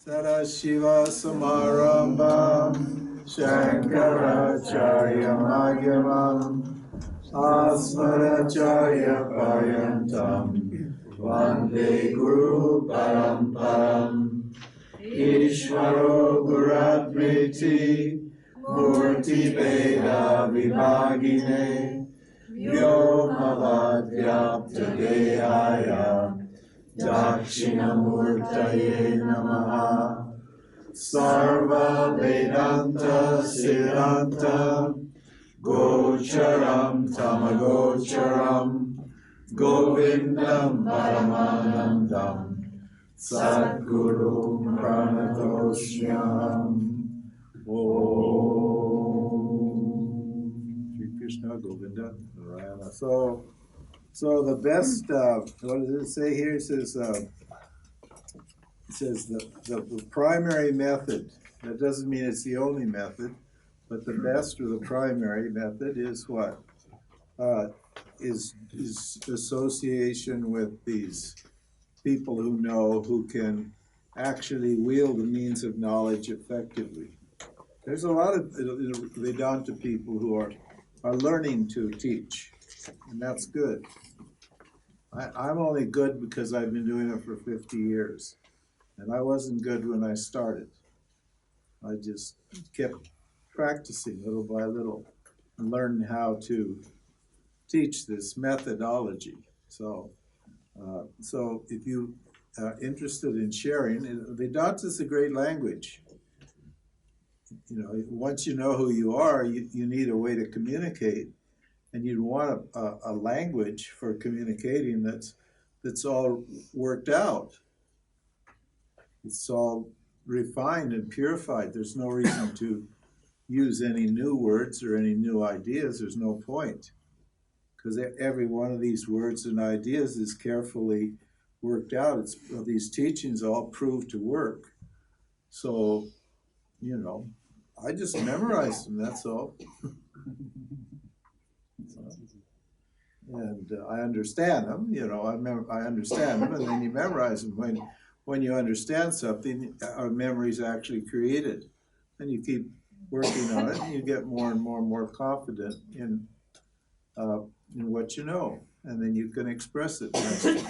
Sadashiva Samarambam Shankaracharya Madhyamam Asmadacharya Paryantam Vande Guru Paramparam Ishvaro Guratmeti Murti Veda Vibhagine Vyomavadyapta Dehaya Dakshinamurtaye Namaha Sarva Vedanta Siddhanta Gocharam Tamagocharam Govindam Paramanandam Sadguru Pranatoshyam Om Shri Krishna Govinda Narayana. So the best, what does it say here? It says the primary method. That doesn't mean it's the only method, but the best or the primary method is what? Is association with these people who know, who can actually wield the means of knowledge effectively. There's a lot of Vedanta people who are learning to teach, and that's good. I'm only good because I've been doing it for 50 years. And I wasn't good when I started. I just kept practicing little by little and learned how to teach this methodology. So if you are interested in sharing, Vedanta is a great language. You know, once you know who you are, you need a way to communicate. And you'd want a language for communicating that's all worked out. It's all refined and purified. There's no reason to use any new words or any new ideas. There's no point. Because every one of these words and ideas is carefully worked out. These teachings all prove to work. So, you know, I just memorized them, that's all. And I understand them, you know, I understand them, and then you memorize them. When you understand something, our memory is actually created. And you keep working on it, and you get more and more and more confident in what you know. And then you can express it nicely.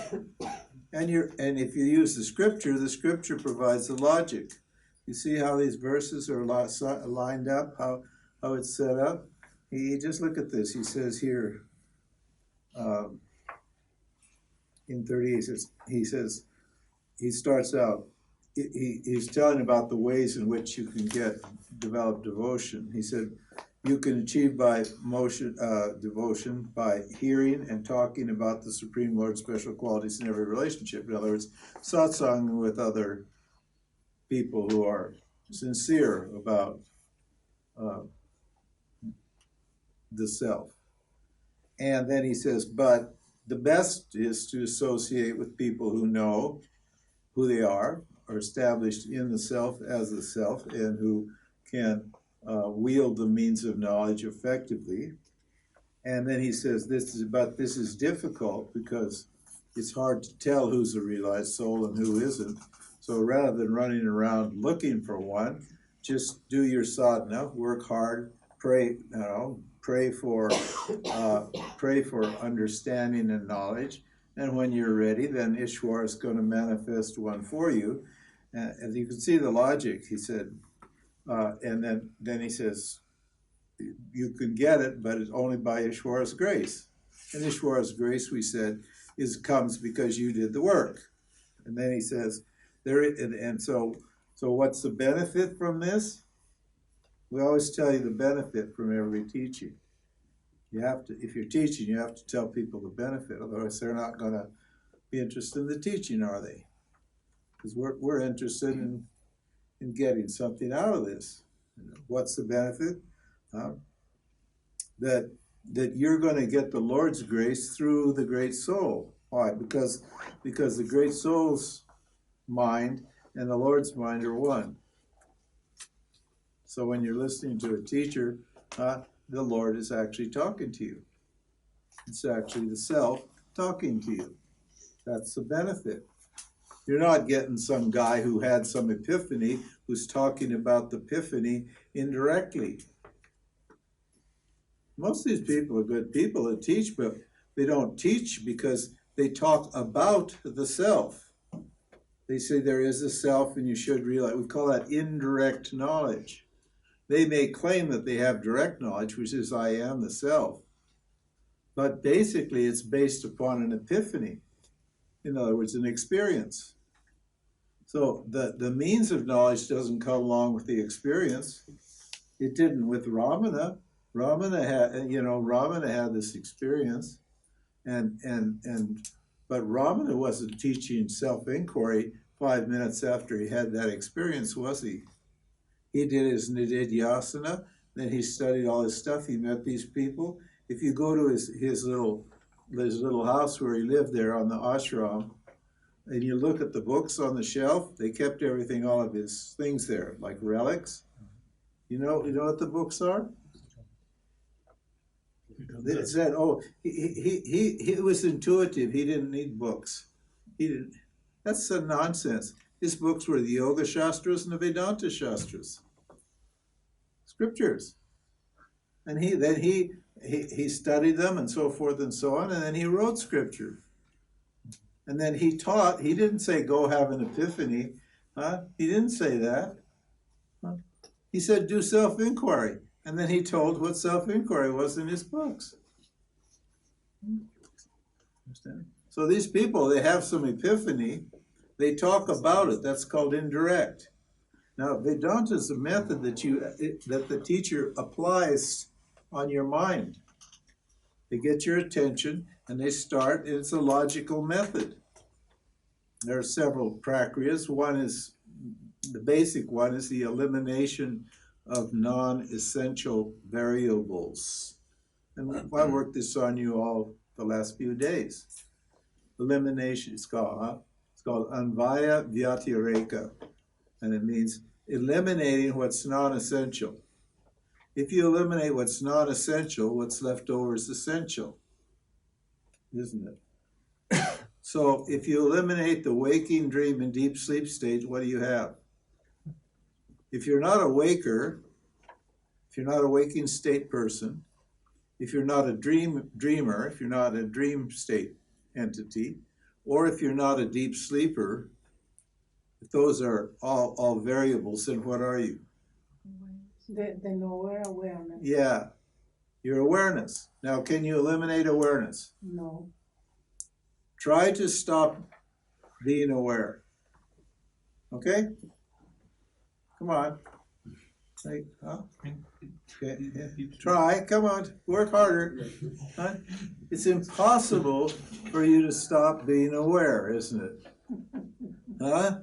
And if you use the scripture provides the logic. You see how these verses are lined up, how it's set up? He just look at this. He says here, in 38, he starts out, he's telling about the ways in which you can develop devotion. He said, you can achieve by devotion by hearing and talking about the Supreme Lord's special qualities in every relationship. In other words, satsang with other people who are sincere about the self. And then he says, but the best is to associate with people who know who they are established in the self as the self, and who can wield the means of knowledge effectively. And then he says, this is difficult because it's hard to tell who's a realized soul and who isn't. So rather than running around looking for one, just do your sadhana, work hard, pray, pray for understanding and knowledge, and when you're ready, then Ishwar is going to manifest one for you. And you can see the logic. He said, and then he says, you can get it, but it's only by Ishwar's grace. And Ishwar's grace, we said, comes because you did the work. And then he says, so what's the benefit from this? We always tell you the benefit from every teaching. You have to, if you're teaching, you have to tell people the benefit. Otherwise, they're not going to be interested in the teaching, are they? Because we're interested in getting something out of this. What's the benefit? That you're going to get the Lord's grace through the great soul. Why? Because the great soul's mind and the Lord's mind are one. So when you're listening to a teacher, the Lord is actually talking to you. It's actually the self talking to you. That's the benefit. You're not getting some guy who had some epiphany who's talking about the epiphany indirectly. Most of these people are good people that teach, but they don't teach because they talk about the self. They say there is a self and you should realize. We call that indirect knowledge. They may claim that they have direct knowledge, which is I am the self. But basically it's based upon an epiphany. In other words, an experience. So the means of knowledge doesn't come along with the experience. It didn't with Ramana. Ramana had this experience, but Ramana wasn't teaching self-inquiry 5 minutes after he had that experience, was he? He did his nididhyasana, then he studied all his stuff, he met these people. If you go to his little house where he lived there on the ashram, and you look at the books on the shelf, they kept everything, all of his things there, like relics. You know what the books are? It said, oh, he was intuitive. He didn't need books. He didn't. That's some nonsense. His books were the Yoga Shastras and the Vedanta Shastras, scriptures. And he studied them and so forth and so on, and then he wrote scripture. And then he taught. He didn't say, go have an epiphany. He didn't say that. He said, do self-inquiry. And then he told what self-inquiry was in his books. Understand? So these people, they have some epiphany. They talk about it. That's called indirect. Now, Vedanta is a method that the teacher applies on your mind. They get your attention and they start. It's a logical method. There are several prakriyas. The basic one is the elimination of non-essential variables. And I worked this on you all the last few days. Elimination, it's called Anvaya Vyatireka. And it means eliminating what's non-essential. If you eliminate what's non-essential, what's left over is essential, isn't it? So if you eliminate the waking, dream, and deep sleep stage, what do you have? If you're not a waker, if you're not a waking state person, if you're not a dreamer, if you're not a dream state entity, or if you're not a deep sleeper, if those are all variables, then what are you? The lower awareness. Yeah, your awareness. Now, can you eliminate awareness? No. Try to stop being aware. Okay? Come on. Okay. Try. Come on. Work harder. Huh? It's impossible for you to stop being aware, isn't it? Huh?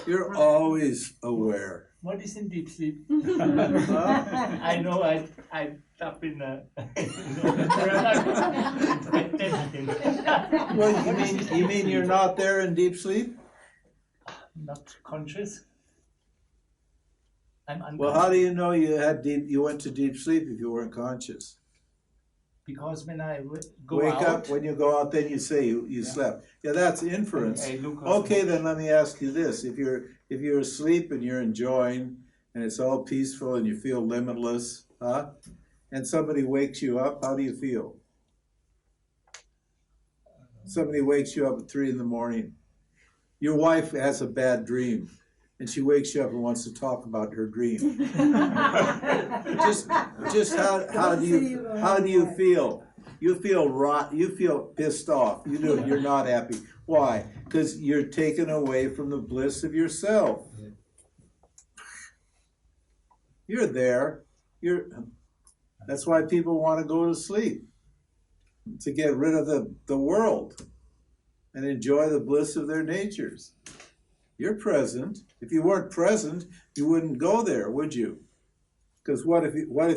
You're always aware. What is in deep sleep? Huh? I know I tap in a... Well, you mean you're not there in deep sleep? Not conscious. I'm unconscious. Well, how do you know you went to deep sleep if you weren't conscious? Because when I Wake up, when you go out, then you say you slept. Yeah, that's inference. Okay, then let me ask you this. If you're asleep and you're enjoying and it's all peaceful and you feel limitless, and somebody wakes you up, how do you feel? Somebody wakes you up at 3 in the morning. Your wife has a bad dream and she wakes you up and wants to talk about her dream. just how do you feel? You feel rot. You feel pissed off. You're not happy. Why? Because you're taken away from the bliss of yourself. You're there. That's why people want to go to sleep, to get rid of the world and enjoy the bliss of their natures. You're present. If you weren't present, you wouldn't go there, would you? Because what if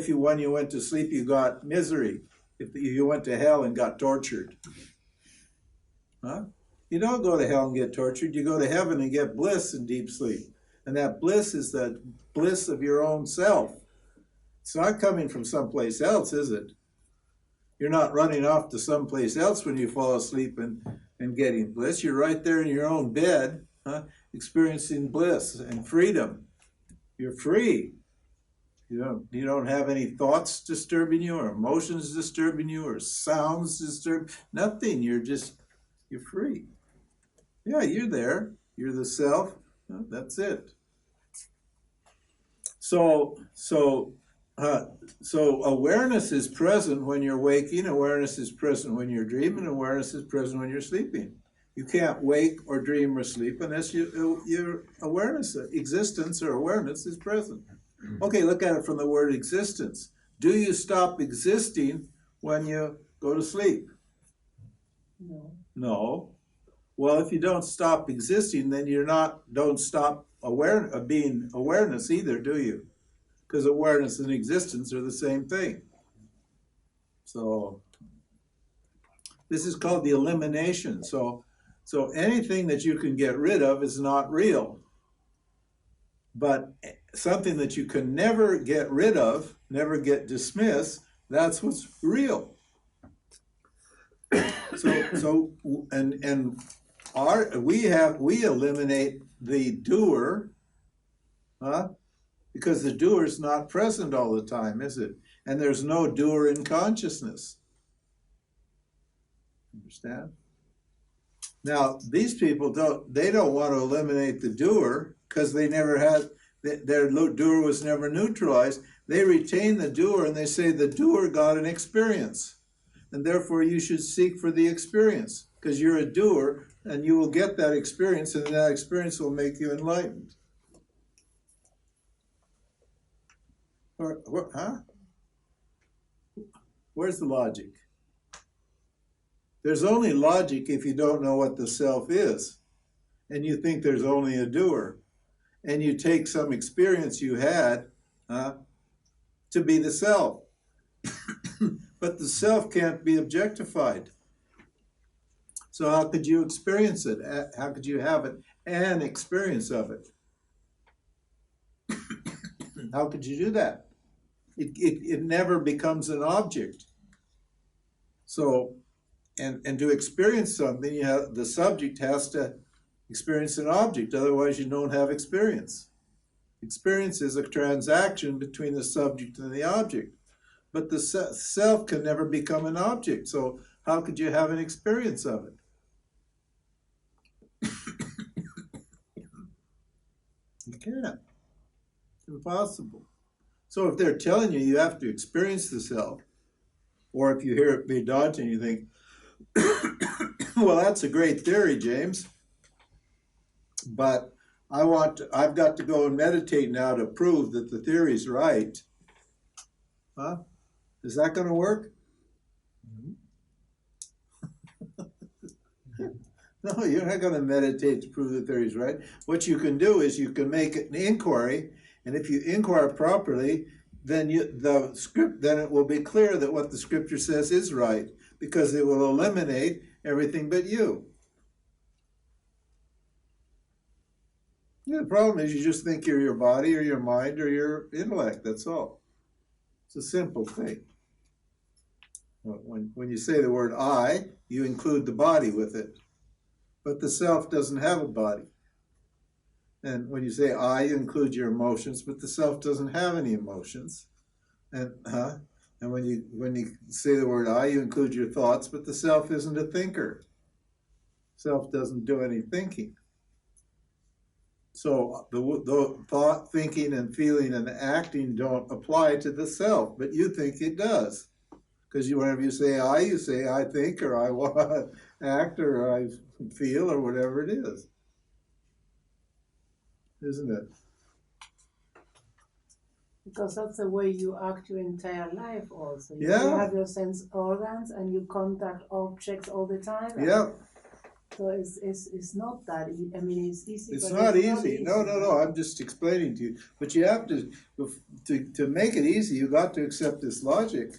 when you went to sleep you got misery? If you went to hell and got tortured? Huh? You don't go to hell and get tortured. You go to heaven and get bliss in deep sleep. And that bliss is the bliss of your own self. It's not coming from someplace else, is it? You're not running off to someplace else when you fall asleep and and getting bliss. You're right there in your own bed, experiencing bliss and freedom. You're free. You don't have any thoughts disturbing you, or emotions disturbing you, or sounds disturbing. Nothing. You're free. Yeah, you're there. You're the self. That's it. So awareness is present when you're waking. Awareness is present when you're dreaming. Awareness is present when you're sleeping. You can't wake or dream or sleep unless your awareness, existence or awareness is present. Okay, look at it from the word existence. Do you stop existing when you go to sleep? No. No. Well, if you don't stop existing, then don't stop being awareness either, do you? Because awareness and existence are the same thing. So this is called the elimination. So anything that you can get rid of is not real. But something that you can never get rid of, never get dismissed, that's what's real. We eliminate the doer, because the doer is not present all the time, is it? And there's no doer in consciousness. Understand? Now, these people don't want to eliminate the doer because they never had, their doer was never neutralized. They retain the doer and they say the doer got an experience. And therefore you should seek for the experience because you're a doer and you will get that experience, and that experience will make you enlightened. Where's the logic? There's only logic if you don't know what the self is, and you think there's only a doer, and you take some experience you had to be the self. But the self can't be objectified. So how could you experience it? How could you have it, an experience of it? How could you do that? It never becomes an object. So, and to experience something, the subject has to experience an object, otherwise you don't have experience. Experience is a transaction between the subject and the object. But the self can never become an object, so how could you have an experience of it? You can't. It's impossible. So if they're telling you you have to experience the self, or if you hear it Vedanta and you think, well, that's a great theory, James, but I've got to go and meditate now to prove that the theory's right. Huh? Is that going to work? No, you're not going to meditate to prove the theory's right. What you can do is you can make an inquiry, and if you inquire properly, then then it will be clear that what the scripture says is right, because it will eliminate everything but you. Yeah, the problem is you just think you're your body or your mind or your intellect. That's all. It's a simple thing. When you say the word I, you include the body with it. But the self doesn't have a body. And when you say I, you include your emotions, but the self doesn't have any emotions. And when you say the word I, you include your thoughts, but the self isn't a thinker. Self doesn't do any thinking. So the thought, thinking, and feeling and acting don't apply to the self, but you think it does. Because whenever you say I think, or I want to act, or I feel, or whatever it is. Isn't it? Because that's the way you act your entire life also. You have your sense organs and you contact objects all the time. Yeah. So it's not that easy. I mean, it's easy. It's not easy. No. I'm just explaining to you. But you have to make it easy, you got to accept this logic.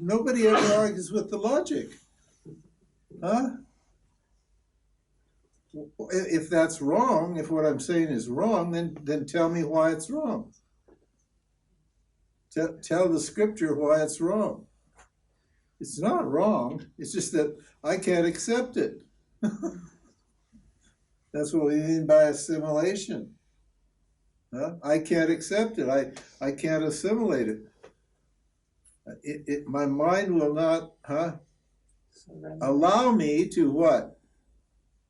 Nobody ever argues with the logic. Huh? If that's wrong, if what I'm saying is wrong, then tell me why it's wrong. Tell the scripture why it's wrong. It's not wrong. It's just that I can't accept it. That's what we mean by assimilation. I can't accept it. I can't assimilate it. My mind will not allow me to what?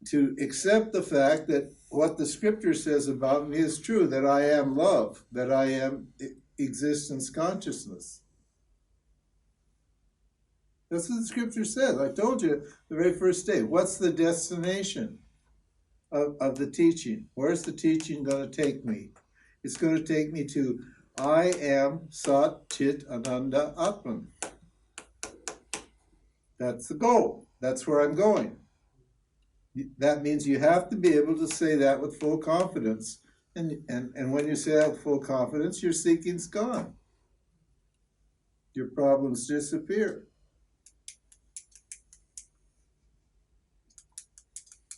To accept the fact that what the scripture says about me is true, that I am love, that I am existence consciousness. That's what the scripture says. I told you the very first day. What's the destination of the teaching? Where's the teaching going to take me? It's going to take me to I am Sat Chit Ananda Atman. That's the goal. That's where I'm going. That means you have to be able to say that with full confidence. And when you say that with full confidence, your seeking's gone. Your problems disappear.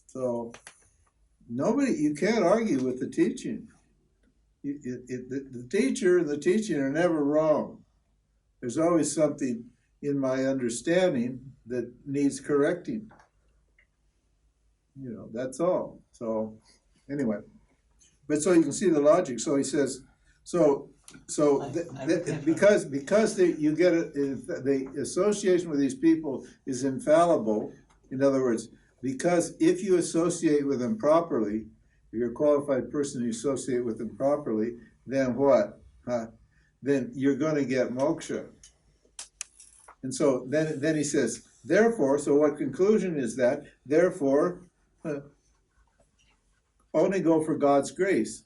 So you can't argue with the teaching. The teacher and the teaching are never wrong. There's always something in my understanding that needs correcting. That's all. So anyway, but so you can see the logic. So he says, because you get the association with these people is infallible. In other words, because if you associate with them properly, if you're a qualified person, you associate with them properly, then what? Then you're going to get moksha. And so then he says, therefore, so what conclusion is that? Therefore, only go for God's grace.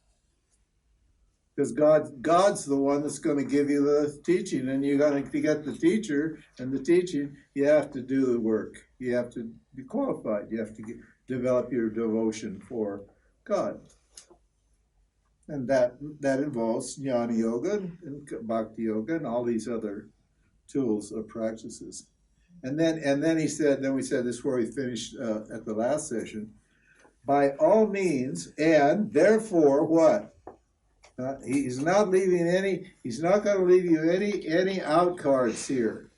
Because God's the one that's going to give you the teaching, and you're going to get the teacher and the teaching. You have to do the work. You have to be qualified. You have to develop your devotion for God, and that involves jnana yoga and bhakti yoga and all these other tools or practices. And then we said this is where we finished at the last session. By all means, and therefore, what? He's not leaving any. He's not going to leave you any out cards here,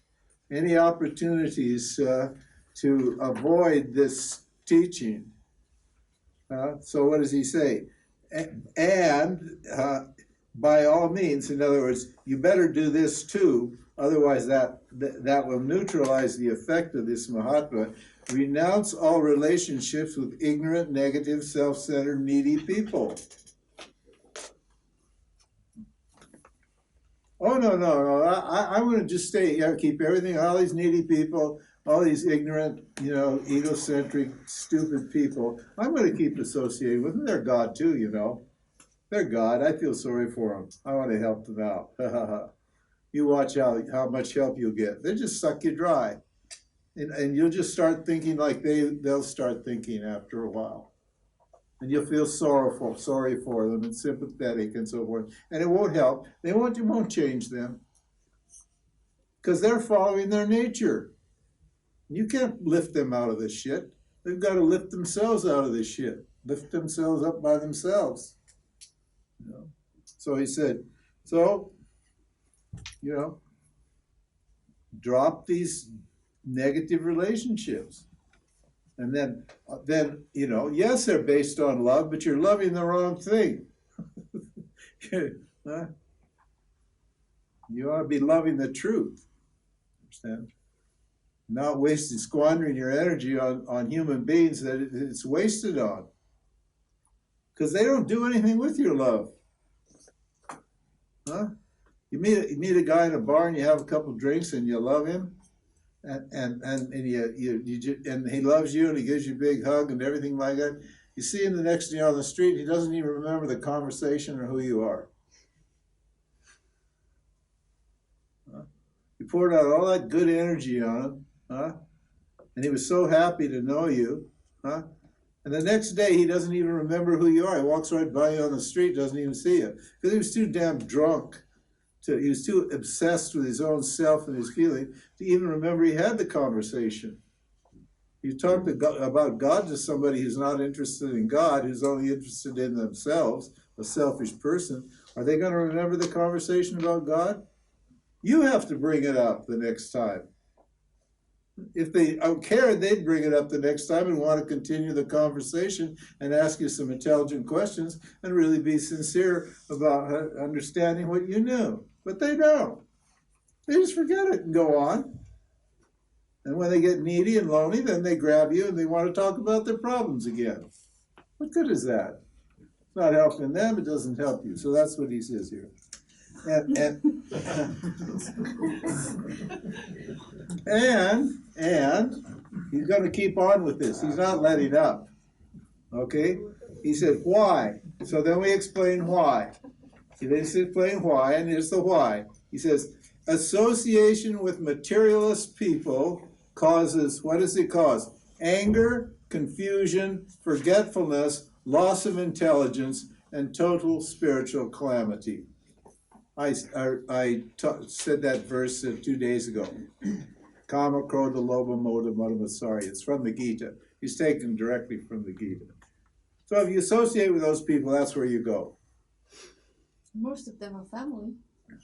any opportunities to avoid this teaching. So what does he say? And by all means, in other words, you better do this too. Otherwise, that will neutralize the effect of this Mahatma. Renounce all relationships with ignorant, negative, self-centered, needy people. Oh, no. I'm going to just stay here, keep everything, all these needy people, all these ignorant, egocentric, stupid people. I'm going to keep associating with them. They're God too, They're God. I feel sorry for them. I want to help them out. You watch how much help you'll get. They just suck you dry. And you'll just start thinking like they'll start thinking after a while. And you'll feel sorry for them and sympathetic and so forth. And it won't help. It won't change them. Because they're following their nature. You can't lift them out of this shit. They've got to lift themselves out of this shit. Lift themselves up by themselves. So he said, drop these negative relationships. And then, yes, they're based on love, but you're loving the wrong thing. You ought to be loving the truth. Understand? Not squandering your energy on human beings that it's wasted on. Because they don't do anything with your love. You meet a guy in a bar and you have a couple drinks and you love him. And he loves you and he gives you a big hug and everything like that. You see him the next day on the street, he doesn't even remember the conversation or who you are. You poured out all that good energy on him, and he was so happy to know you, and the next day he doesn't even remember who you are. He walks right by you on the street, doesn't even see you, because he was too damn drunk. He was too obsessed with his own self and his feeling to even remember he had the conversation. You talk about God to somebody who's not interested in God, who's only interested in themselves, a selfish person. Are they going to remember the conversation about God? You have to bring it up the next time. If they cared, they'd bring it up the next time and want to continue the conversation and ask you some intelligent questions and really be sincere about understanding what you knew. But they don't. They just forget it and go on. And when they get needy and lonely, then they grab you and they want to talk about their problems again. What good is that? It's not helping them, it doesn't help you. So that's what he says here. And he's going to keep on with this. He's not letting up. Okay? He said, why? So then we explain why. He then explain why, and here's the why. He says, association with materialist people causes, what does it cause? Anger, confusion, forgetfulness, loss of intelligence, and total spiritual calamity. I said that verse 2 days ago. Kama, Krodha, Lobha, Moda, Madhya. It's from the Gita. He's taken directly from the Gita. So if you associate with those people, that's where you go. Most of them are family.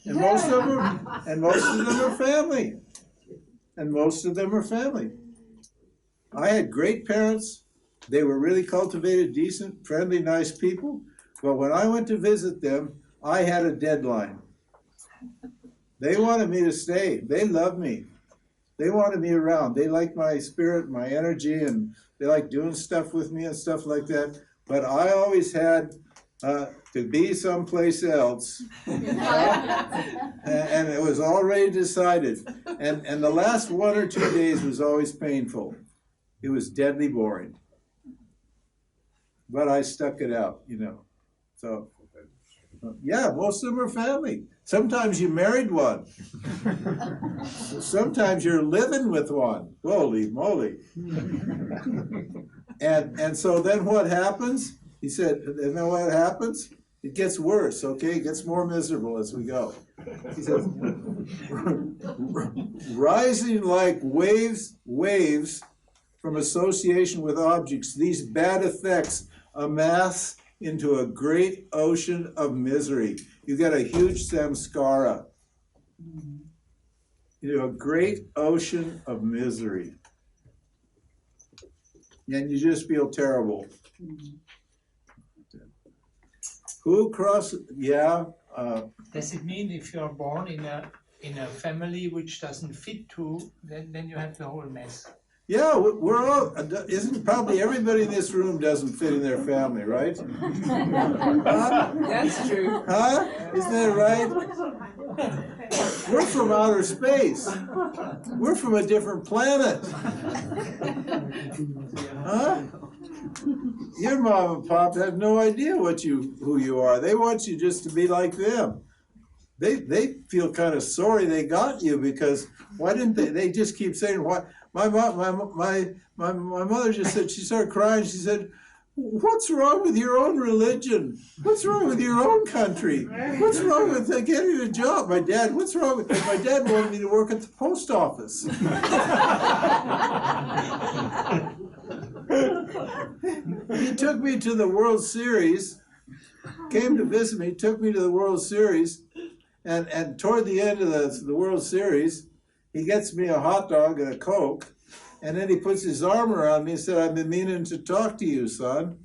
And most of them are family. And most of them are family. I had great parents. They were really cultivated, decent, friendly, nice people. But when I went to visit them, I had a deadline. They wanted me to stay. They loved me. They wanted me around. They liked my spirit, my energy, and they liked doing stuff with me and stuff like that. But I always had to be someplace else. And it was already decided. And the last 1 or 2 days was always painful. It was deadly boring. But I stuck it out, you know. So, yeah, most of them are family. Sometimes you married one. Sometimes you're living with one. Holy moly. And so then what happens? He said, you know what happens? It gets worse, okay? It gets more miserable as we go. He says, rising like waves from association with objects, these bad effects amass into a great ocean of misery. You get a huge samskara. You know, a great ocean of misery. And you just feel terrible. Who crosses, yeah. Does it mean if you're born in a family which doesn't fit to, then you have the whole mess? Yeah, we're all, isn't probably everybody in this room doesn't fit in their family, right? That's true. Huh? Isn't that right? We're from outer space. We're from a different planet. Huh? Your mom and pop have no idea who you are. They want you just to be like them. They feel kind of sorry they got you because why didn't they? They just keep saying what. My mother just said, she started crying. She said, "What's wrong with your own religion? What's wrong with your own country? What's wrong with getting a job?" My dad, what's wrong with my dad wanted me to work at the post office. He took me to the World Series, came to visit me, took me to the World Series, and toward the end of the World Series, he gets me a hot dog and a Coke, and then he puts his arm around me and said, "I've been meaning to talk to you, son."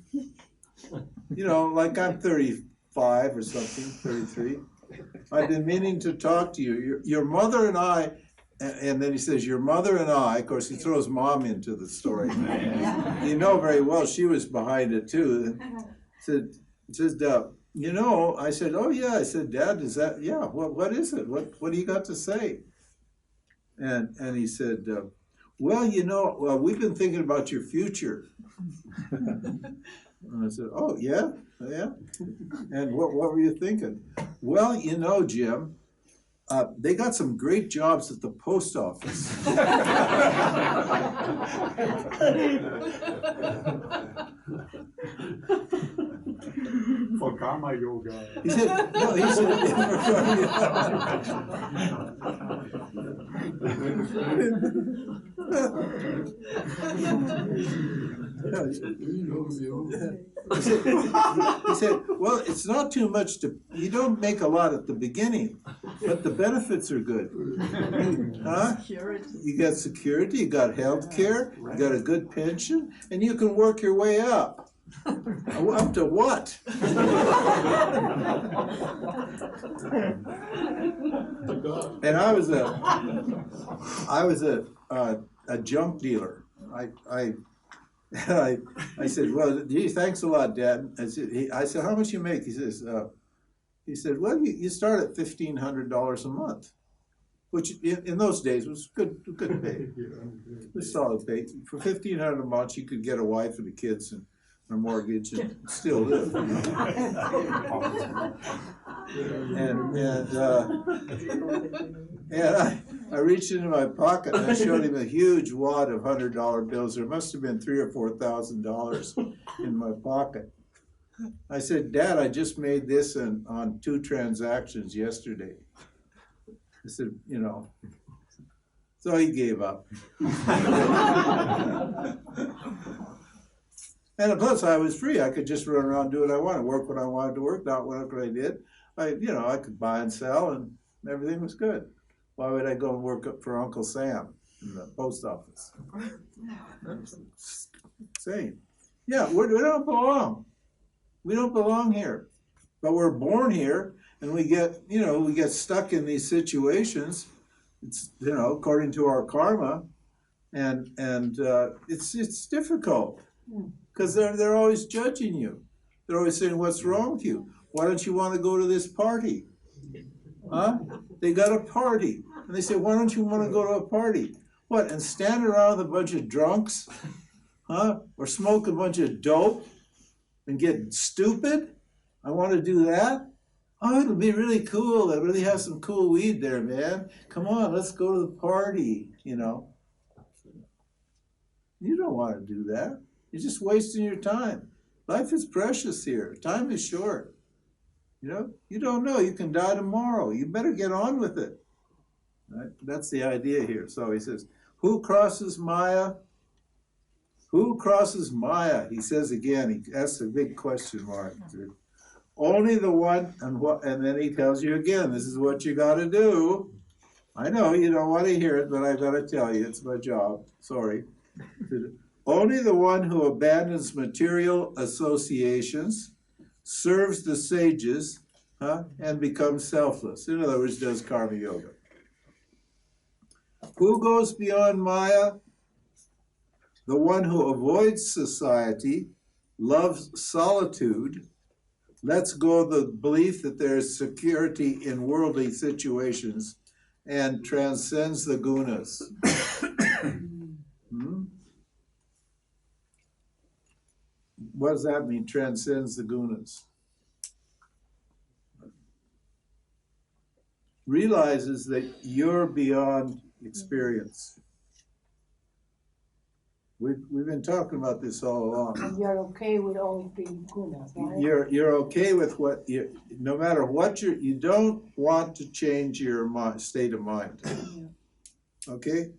You know, like I'm 35 or something, 33. "I've been meaning to talk to you. Your mother and I," and then he says, "Your mother and I," of course he throws mom into the story. You know very well she was behind it too. Said, "You know," I said, "Oh yeah," I said, "Dad, is that, yeah, what is it? What do you got to say?" And he said, "Well, you know, we've been thinking about your future." And I said, "Oh, yeah? Yeah? And what were you thinking?" "Well, you know, Jim, they got some great jobs at the post office." For karma yoga. He said, "No," he said, he said, "Well, it's not too much you don't make a lot at the beginning, but the benefits are good. Huh? Security. You got security, you got health care, you got a good pension, and you can work your way up. Up to what? And I was a junk dealer. I said, well, gee, thanks a lot, Dad. I said, how much you make? He said, well, you start at $1,500 a month, which in those days was good pay. It was solid pay. For $1,500 a month, you could get a wife and the kids and a mortgage and still live. And I reached into my pocket and I showed him a huge wad of $100 bills. There must have been $3,000 or $4,000 in my pocket. I said, Dad, I just made this on 2 transactions yesterday. I said, you know, so he gave up. And plus I was free. I could just run around, do what I wanted, work when I wanted to work, not what I did. I could buy and sell and everything was good. Why would I go and work up for Uncle Sam in the post office? Same. Yeah, we don't belong. We don't belong here. But we're born here and we get stuck in these situations. It's, according to our karma, and it's difficult because they're always judging you. They're always saying, what's wrong with you? Why don't you want to go to this party? Huh? They got a party. And they say, why don't you want to go to a party? What, and stand around with a bunch of drunks? Huh? Or smoke a bunch of dope and get stupid? I want to do that? Oh, it'll be really cool. They really have some cool weed there, man. Come on, let's go to the party, You don't want to do that. You're just wasting your time. Life is precious here. Time is short. You don't know. You can die tomorrow. You better get on with it. Right? That's the idea here. So he says, who crosses Maya? Who crosses Maya? He says again, he asks a big question mark. Only the one, and then he tells you again, this is what you got to do. I know you don't want to hear it, but I got to tell you, it's my job. Sorry. Only the one who abandons material associations, serves the sages, and becomes selfless. In other words, does karma yoga. Who goes beyond Maya? The one who avoids society, loves solitude, lets go of the belief that there is security in worldly situations, and transcends the gunas. What does that mean, transcends the gunas? Realizes that you're beyond experience. We've been talking about this all along. And you're okay with all the gunas, right? You're okay with what no matter what you don't want to change your state of mind. Okay?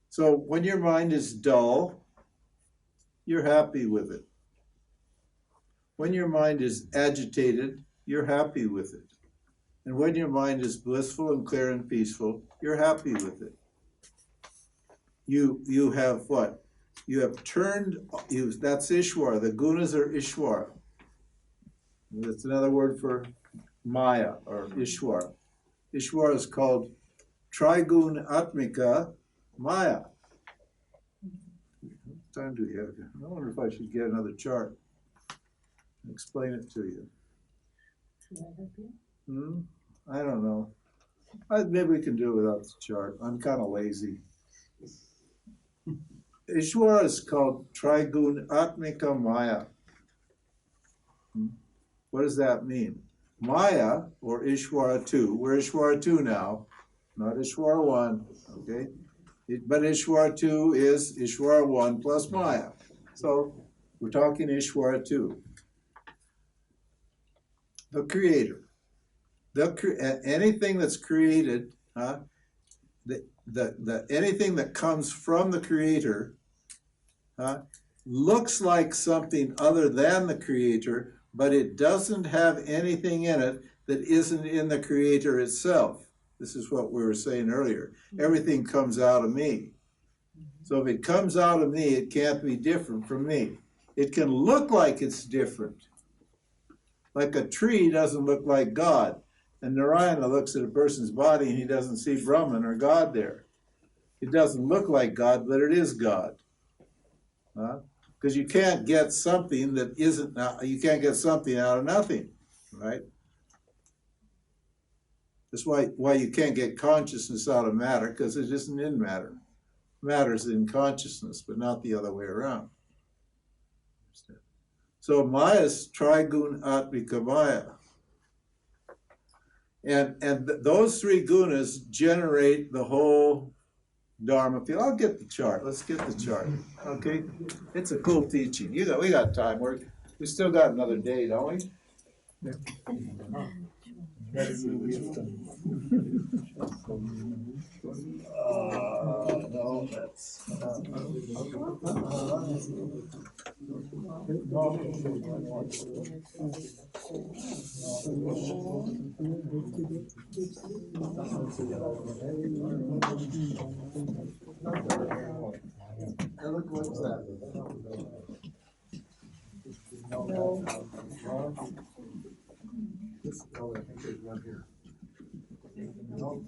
So when your mind is dull, you're happy with it. When your mind is agitated, you're happy with it. And when your mind is blissful and clear and peaceful, you're happy with it. You have what? You have turned, that's Ishwara. The gunas are Ishwara. That's another word for Maya or Ishwara. Ishwara is called Trigun Atmika Maya. What time do we have? I wonder if I should get another chart and explain it to you. I don't know. Maybe we can do it without the chart. I'm kind of lazy. Ishwara is called Trigun Atmika Maya. What does that mean? Maya, or Ishwara 2, we're Ishwara 2 now, not Ishwara 1, okay? But Ishwara 2 is Ishwara 1 plus Maya. So we're talking Ishwara 2. The creator. Anything that's created, anything that comes from the creator looks like something other than the creator, but it doesn't have anything in it that isn't in the creator itself. This is what we were saying earlier. Everything comes out of me. So if it comes out of me, it can't be different from me. It can look like it's different. Like a tree doesn't look like God. And Narayana looks at a person's body and he doesn't see Brahman or God there. It doesn't look like God, but it is God. Because you can't get something that isn't, you can't get something out of nothing, right? That's why you can't get consciousness out of matter, because it isn't in matter. Matter's in consciousness, but not the other way around. So Maya's trigun atmika Maya. And those three gunas generate the whole Dharma field. I'll get the chart. Let's get the chart. Okay? It's a cool teaching. We got time. We still got another day, don't we? Yeah. No, that's look, what's that? This, oh, I think there's one here. No.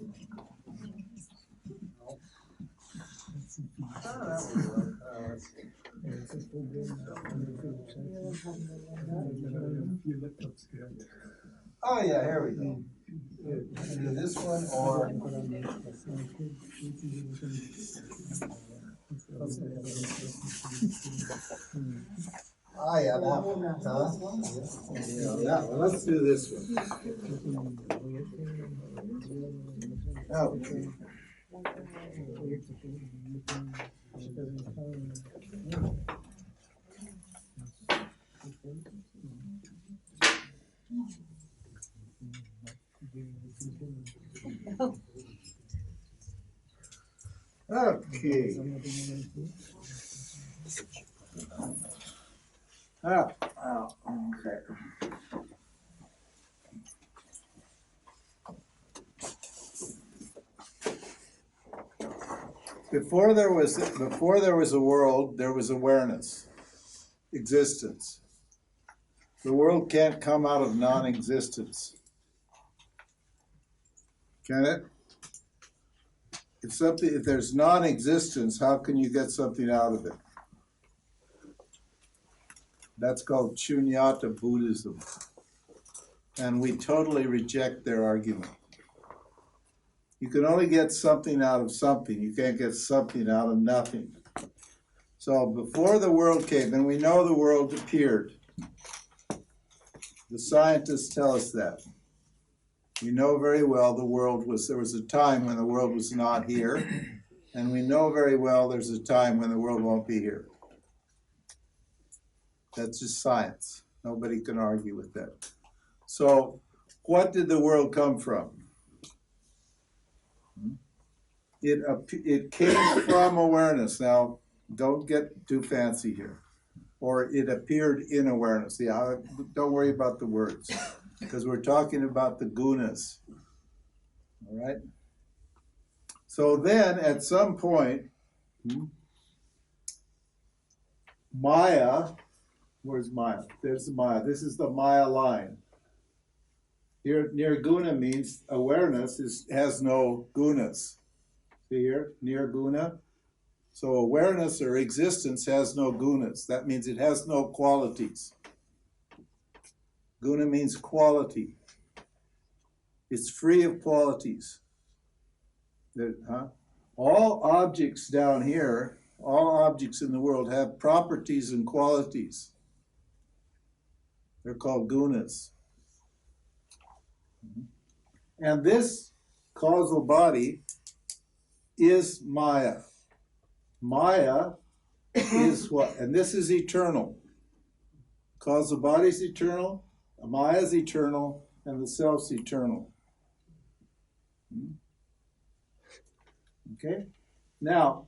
Oh yeah, here we go. Either this one or oh yeah, that one. Yeah, well, let's do this one. Okay. Okay. Okay. Before there was a world, there was awareness, existence. The world can't come out of non-existence. Can it? If there's non-existence, how can you get something out of it? That's called Shunyata Buddhism. And we totally reject their argument. You can only get something out of something. You can't get something out of nothing. So before the world came, and we know the world appeared. The scientists tell us that. We know very well there was a time when the world was not here, and we know very well there's a time when the world won't be here. That's just science. Nobody can argue with that. So, what did the world come from? It came from awareness. Now, don't get too fancy here. Or it appeared in awareness. Yeah, don't worry about the words, because we're talking about the gunas. All right? So then, at some point, Maya, where's Maya? There's the Maya. This is the Maya line. Here, nirguna means awareness has no gunas. See here, nirguna. So awareness or existence has no gunas. That means it has no qualities. Guna means quality. It's free of qualities. All objects down here, all objects in the world have properties and qualities. They're called gunas. And this causal body is Maya. Maya is what? And this is eternal. Causal body is eternal, Maya is eternal, and the self's eternal. Okay? Now,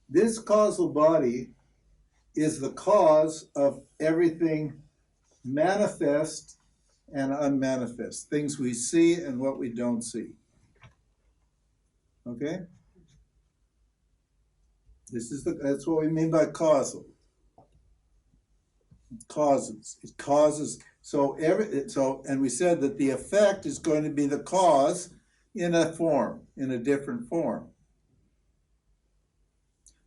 this causal body is the cause of everything manifest and unmanifest, things we see and what we don't see. Okay? That's what we mean by causal. Causes. It causes. And we said that the effect is going to be the cause in a form, in a different form.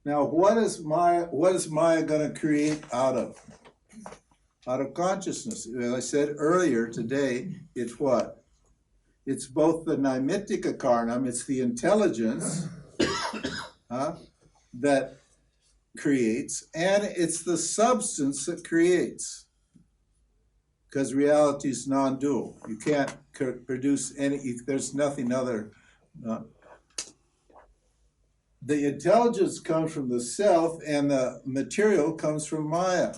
Now, what is Maya going to create out of? Out of consciousness. As I said earlier today, it's what? It's both the naimittika karnam, it's the intelligence that creates, and it's the substance that creates. Because reality is non-dual. You can't produce any, there's nothing other. The intelligence comes from the self, and the material comes from Maya.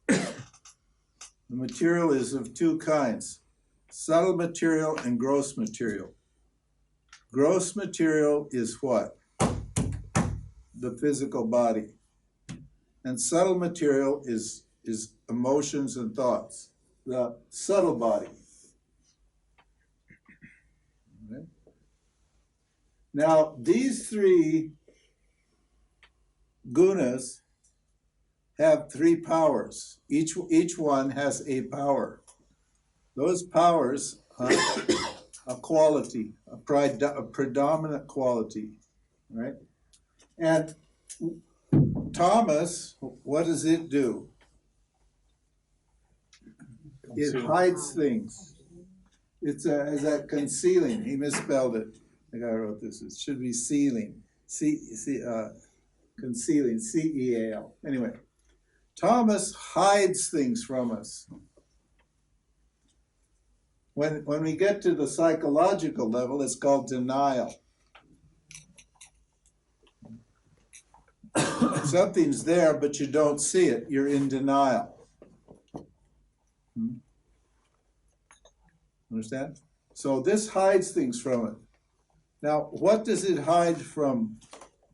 The material is of two kinds, subtle material and gross material. Gross material is what? The physical body. And subtle material is emotions and thoughts, the subtle body. Okay. Now, these three gunas have three powers. Each one has a power. Those powers are a quality, a predominant quality, right? And Thomas, what does it do? It hides things. It's that concealing. He misspelled it. I think I wrote this. It should be sealing. Concealing. C-E-A-L. Anyway, Thomas hides things from us. When we get to the psychological level, it's called denial. Something's there, but you don't see it. You're in denial. Understand? So this hides things from it. Now, what does it hide from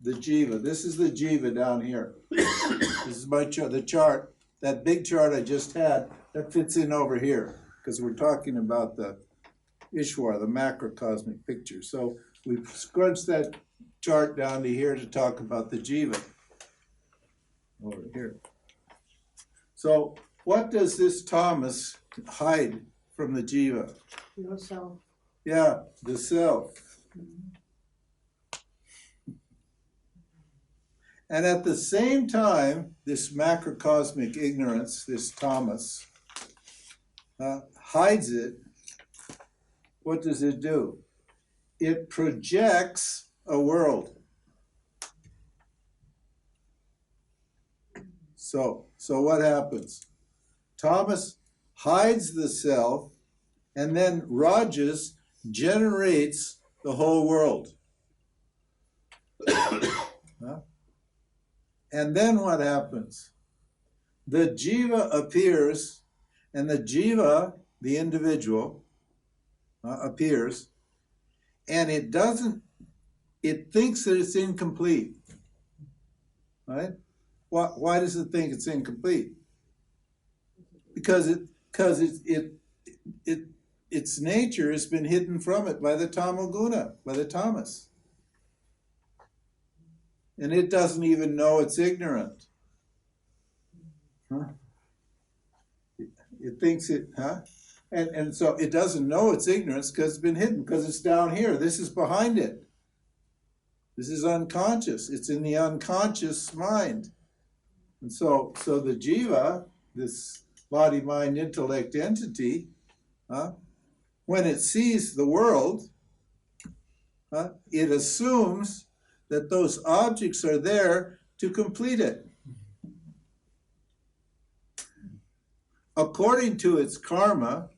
the jiva? This is the jiva down here. This is my chart, the chart, that big chart I just had, that fits in over here, because we're talking about the Ishwar, the macrocosmic picture. So we scrunched that chart down to here to talk about the jiva. Over here. So what does this Thomas hide from the jiva? Yourself. Yeah, the self. And at the same time, this macrocosmic ignorance, this Thomas, hides it. What does it do? It projects a world. So what happens? Thomas hides the self, and then Rajas generates the whole world. And then what happens? The jiva appears, and the jiva, the individual, appears, and it thinks that it's incomplete, right? Why does it think it's incomplete? Because its nature has been hidden from it by the tamoguna, by the tamas. And it doesn't even know it's ignorant. It thinks it, And so it doesn't know it's ignorance because it's been hidden, because it's down here. This is behind it. This is unconscious. It's in the unconscious mind. And so the jiva, this body, mind, intellect entity, when it sees the world, it assumes that those objects are there to complete it. According to its karma,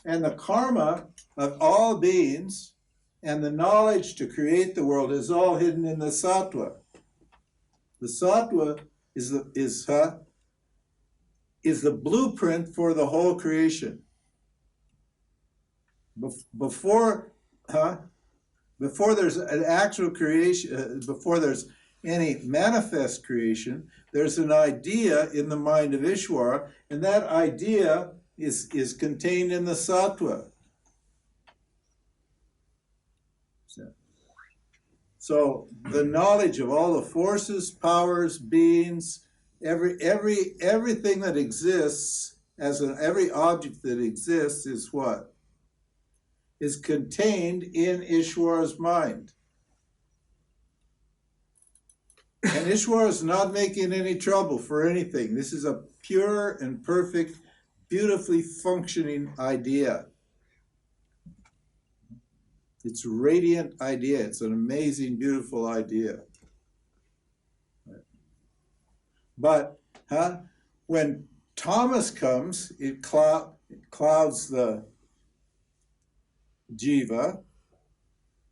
and the karma of all beings, and the knowledge to create the world is all hidden in the sattva. The sattva is the blueprint for the whole creation. Before there's an actual creation, before there's any manifest creation, there's an idea in the mind of Ishwara, and that idea is contained in the sattva. So the knowledge of all the forces, powers, beings, everything that exists, every object that exists is what? Is contained in Ishwara's mind. And Ishwara is not making any trouble for anything. This is a pure and perfect, beautifully functioning idea. It's a radiant idea. It's an amazing, beautiful idea. But when Thomas comes, it clouds the jiva.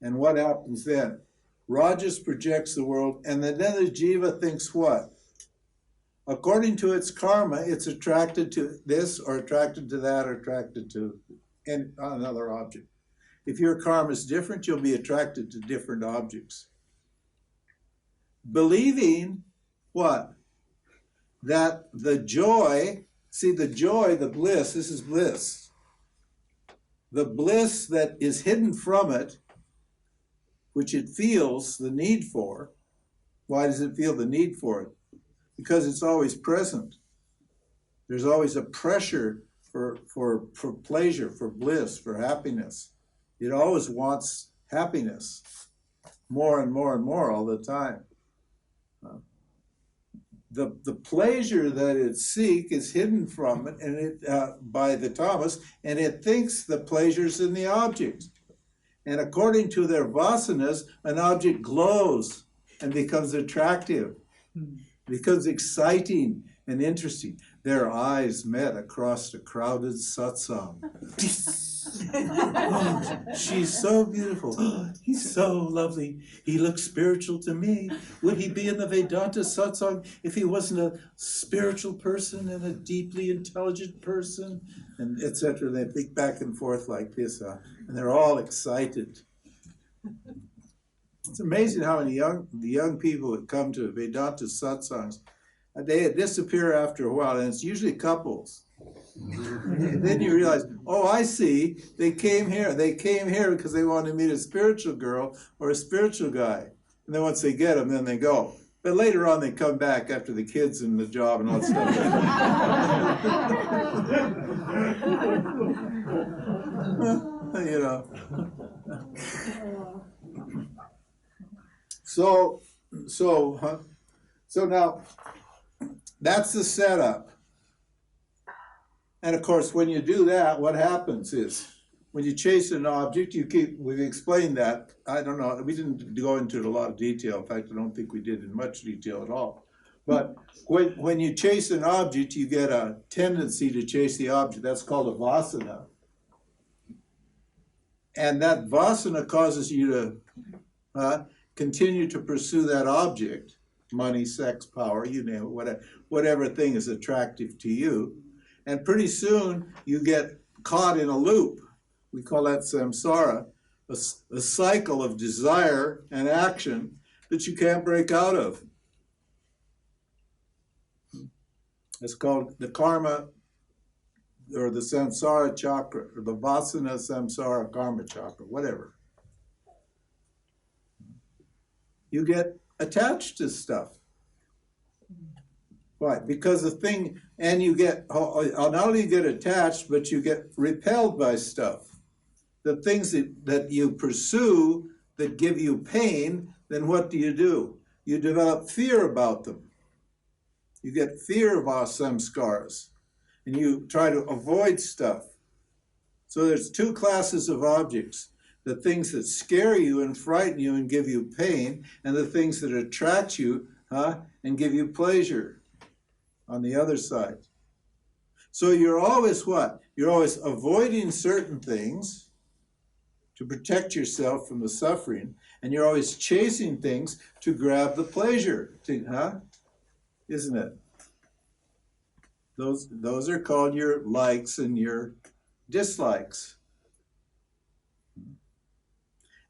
And what happens then? Rajas projects the world, and then the jiva thinks what? According to its karma, it's attracted to this, or attracted to that, or attracted to another object. If your karma is different, you'll be attracted to different objects. Believing what? That the joy, see the joy, the bliss, this is bliss. The bliss that is hidden from it, which it feels the need for. Why does it feel the need for it? Because it's always present. There's always a pressure for pleasure, for bliss, for happiness. It always wants happiness, more and more and more all the time. The pleasure that it seeks is hidden from it, and by the Tamas, and it thinks the pleasure's in the object. And according to their vasanas, an object glows and becomes attractive, becomes exciting and interesting. Their eyes met across a crowded satsang. Oh, she's so beautiful. Oh, he's so lovely. He looks spiritual to me. Would he be in the Vedanta satsang if he wasn't a spiritual person and a deeply intelligent person? And etc. They think back and forth like this, and they're all excited. It's amazing how many the young people that come to Vedanta satsangs, they disappear after a while, and it's usually couples. And then you realize, oh, I see, they came here because they wanted to meet a spiritual girl or a spiritual guy. And then once they get them, then they go. But later on, they come back after the kids and the job and all that stuff. You know. So now, that's the setup. And of course, when you do that, what happens is, when you chase an object, we've explained that. I don't know, we didn't go into it in a lot of detail. In fact, I don't think we did in much detail at all. But when you chase an object, you get a tendency to chase the object. That's called a vasana. And that vasana causes you to continue to pursue that object, money, sex, power, you name it, whatever thing is attractive to you. And pretty soon you get caught in a loop. We call that samsara, a cycle of desire and action that you can't break out of. It's called the karma, or the samsara chakra, or the vasana samsara karma chakra, whatever. You get attached to stuff. Why? Because the thing, and you get, not only you get attached, but you get repelled by stuff. The things that you pursue that give you pain, then what do? You develop fear about them. You get fear of our samskaras, and you try to avoid stuff. So there's two classes of objects: the things that scare you and frighten you and give you pain, and the things that attract you and give you pleasure on the other side. So you're always what? You're always avoiding certain things to protect yourself from the suffering, and you're always chasing things to grab the pleasure, isn't it? Those are called your likes and your dislikes.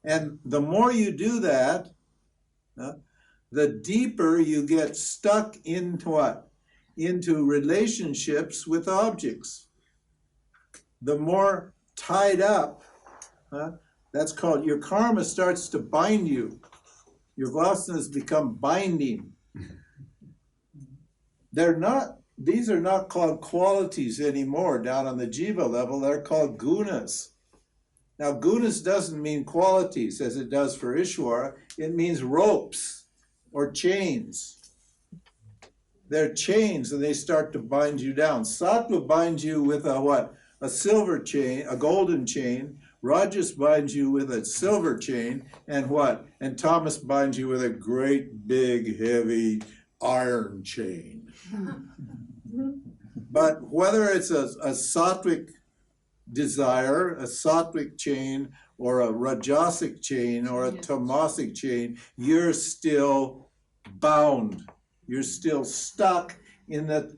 And the more you do that, the deeper you get stuck into what? Into relationships with objects. the more tied up, that's called, your karma starts to bind you. Your vasanas become binding. These are not called qualities anymore down on the jiva level, they're called gunas. Now, gunas doesn't mean qualities as it does for Ishvara, it means ropes or chains. They're chains and they start to bind you down. Sattva binds you with a what? A silver chain, a golden chain. Rajas binds you with a silver chain, and what? And tamas binds you with a great big heavy iron chain. But whether it's a sattvic desire, a sattvic chain, or a rajasic chain, or a tamasic chain, you're still bound. You're still stuck in the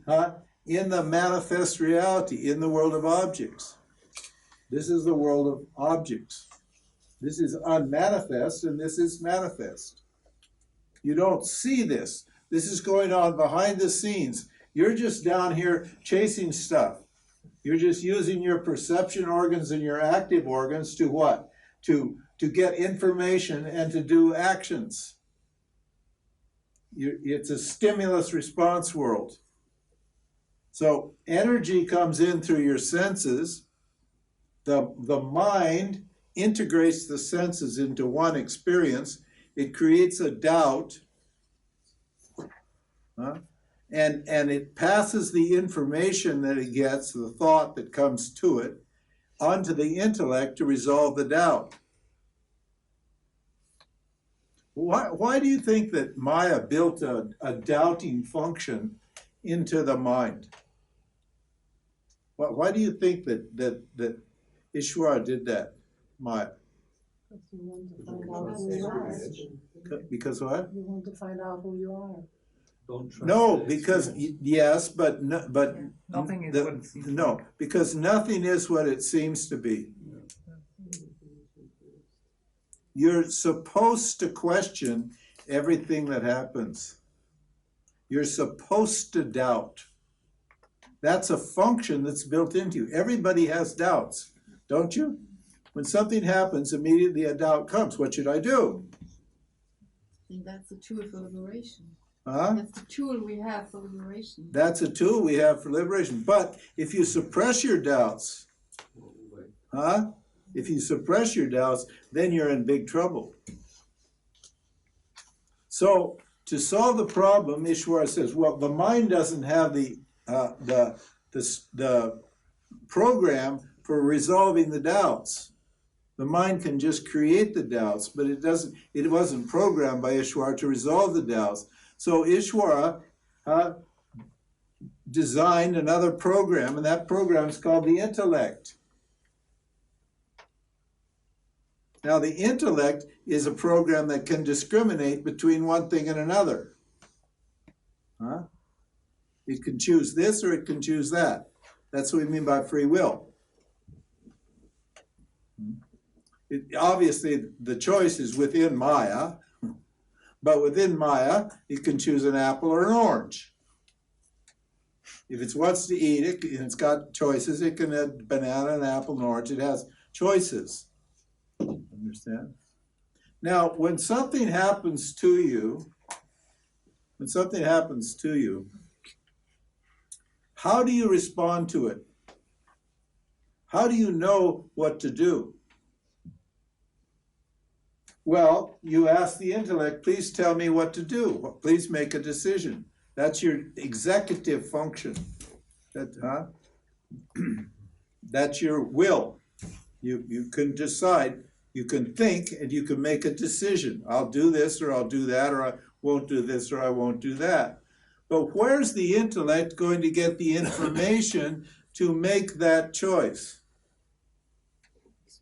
manifest reality, in the world of objects. This is the world of objects. This is unmanifest and this is manifest. You don't see this. This is going on behind the scenes. You're just down here chasing stuff. You're just using your perception organs and your active organs to what? To get information and to do actions. It's a stimulus response world. So energy comes in through your senses. The mind integrates the senses into one experience. It creates a doubt, and it passes the information that it gets, the thought that comes to it, onto the intellect to resolve the doubt. Why do you think that Maya built a doubting function into the mind? Why do you think that Ishvara did that, Maya? Because what? You want to find out who you are. Don't trust No, the because experience. yes, but Nothing is what it seems. no, because nothing is what it seems to be. You're supposed to question everything that happens. You're supposed to doubt. That's a function that's built into you. Everybody has doubts, don't you? When something happens, immediately a doubt comes. What should I do? I think that's the tool for liberation. Huh? That's the tool we have for liberation. That's a tool we have for liberation. But if you suppress your doubts, if you suppress your doubts, then you're in big trouble. So to solve the problem, Ishvara says, well, the mind doesn't have the program for resolving the doubts. The mind can just create the doubts, but it wasn't programmed by Ishvara to resolve the doubts. So Ishvara designed another program, and that program is called the Intellect. Now, the intellect is a program that can discriminate between one thing and another. It can choose this or it can choose that. That's what we mean by free will. Obviously, the choice is within Maya, but within Maya, it can choose an apple or an orange. If it wants to eat it, and it's got choices, it can have banana, an apple, an orange. It has choices. Understand? Now, when something happens to you, how do you respond to it? How do you know what to do? Well, you ask the intellect, please tell me what to do. Please make a decision. That's your executive function. That's your will. You can decide, you can think, and you can make a decision. I'll do this or I'll do that, or I won't do this or I won't do that. But where's the intellect going to get the information to make that choice?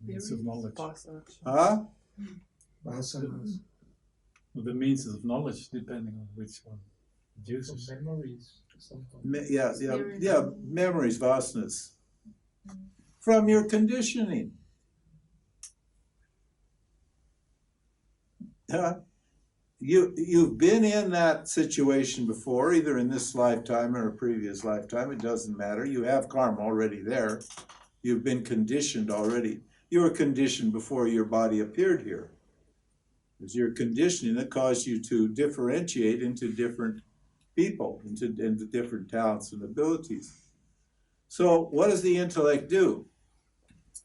Means of knowledge. Huh? Vasanas. Well, the means of knowledge, depending on which one it uses. Memories. Yeah, memories, vasanas. From your conditioning. You've been in that situation before, either in this lifetime or a previous lifetime. It doesn't matter. You have karma already there. You've been conditioned already. You were conditioned before your body appeared here. It's your conditioning that caused you to differentiate into different people, into different talents and abilities. So what does the intellect do?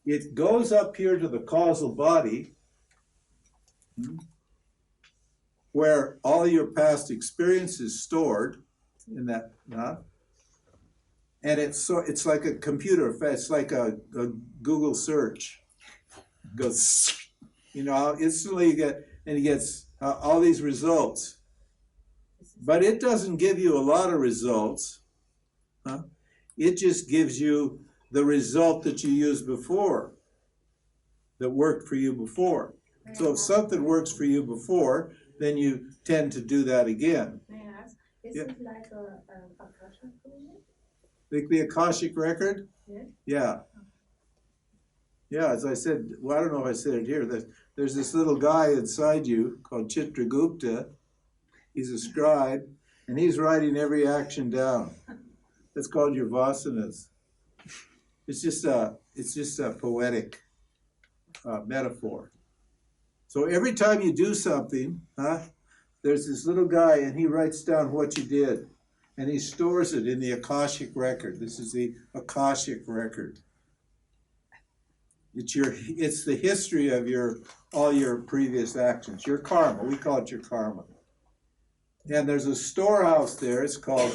It goes up here to the causal body, where all your past experience is stored in that, and it's like a computer, it's like a Google search. It goes, instantly you get, and he gets all these results. But it doesn't give you a lot of results. It just gives you the result that you used before, that worked for you before. So if something works for you before, then you tend to do that again. May I ask, is it like a Akasha record? Like the Akashic record? Yeah. Yeah. Yeah, as I said, well, I don't know if I said it here, there's this little guy inside you called Chitragupta. He's a scribe, and he's writing every action down. That's called your vasanas. It's just a poetic metaphor. So every time you do something, there's this little guy, and he writes down what you did, and he stores it in the Akashic record. This is the Akashic record. It's the history of all your previous actions, your karma. We call it your karma. And there's a storehouse there. It's called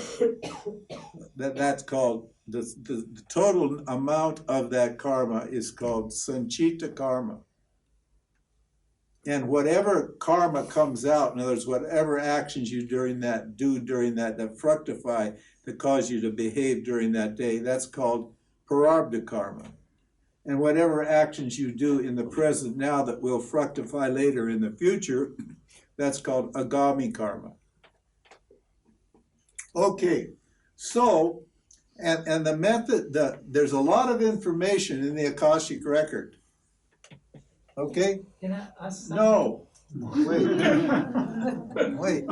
that's called the total amount of that karma is called sanchita karma. And whatever karma comes out, in other words, whatever actions you do during that fructify, that cause you to behave during that day, that's called prarabdha karma. And whatever actions you do in the present now that will fructify later in the future, that's called agami karma. Okay, so, and the method, there's a lot of information in the Akashic record. Okay? Can I ask something? No. Wait.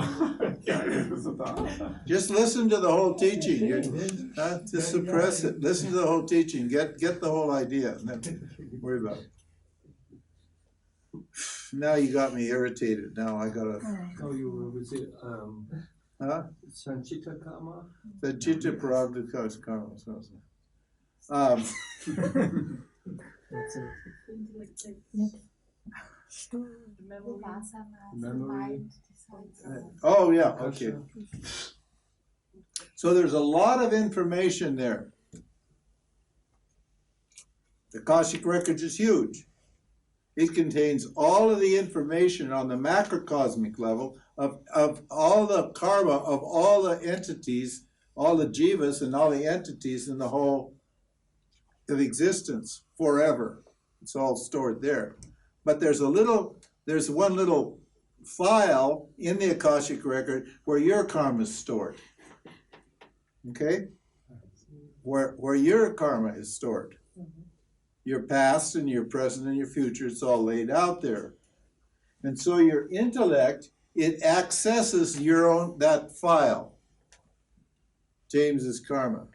Just listen to the whole teaching. Just suppress it. Listen to the whole teaching. Get the whole idea. And then worry about it. Now you got me irritated. Now I gotta. Oh, you were with it. Sanchita Karma? The Chitta Prarabdha Karma. That's it. Memory. Oh, yeah, okay. So there's a lot of information there. The Akashic record is huge. It contains all of the information on the macrocosmic level of all the karma of all the entities, all the jivas and all the entities in the whole of existence forever. It's all stored there. But there's one little file in the Akashic record where your karma is stored. Okay? Where your karma is stored. Your past and your present and your future, it's all laid out there. And so your intellect, it accesses that file, James's karma.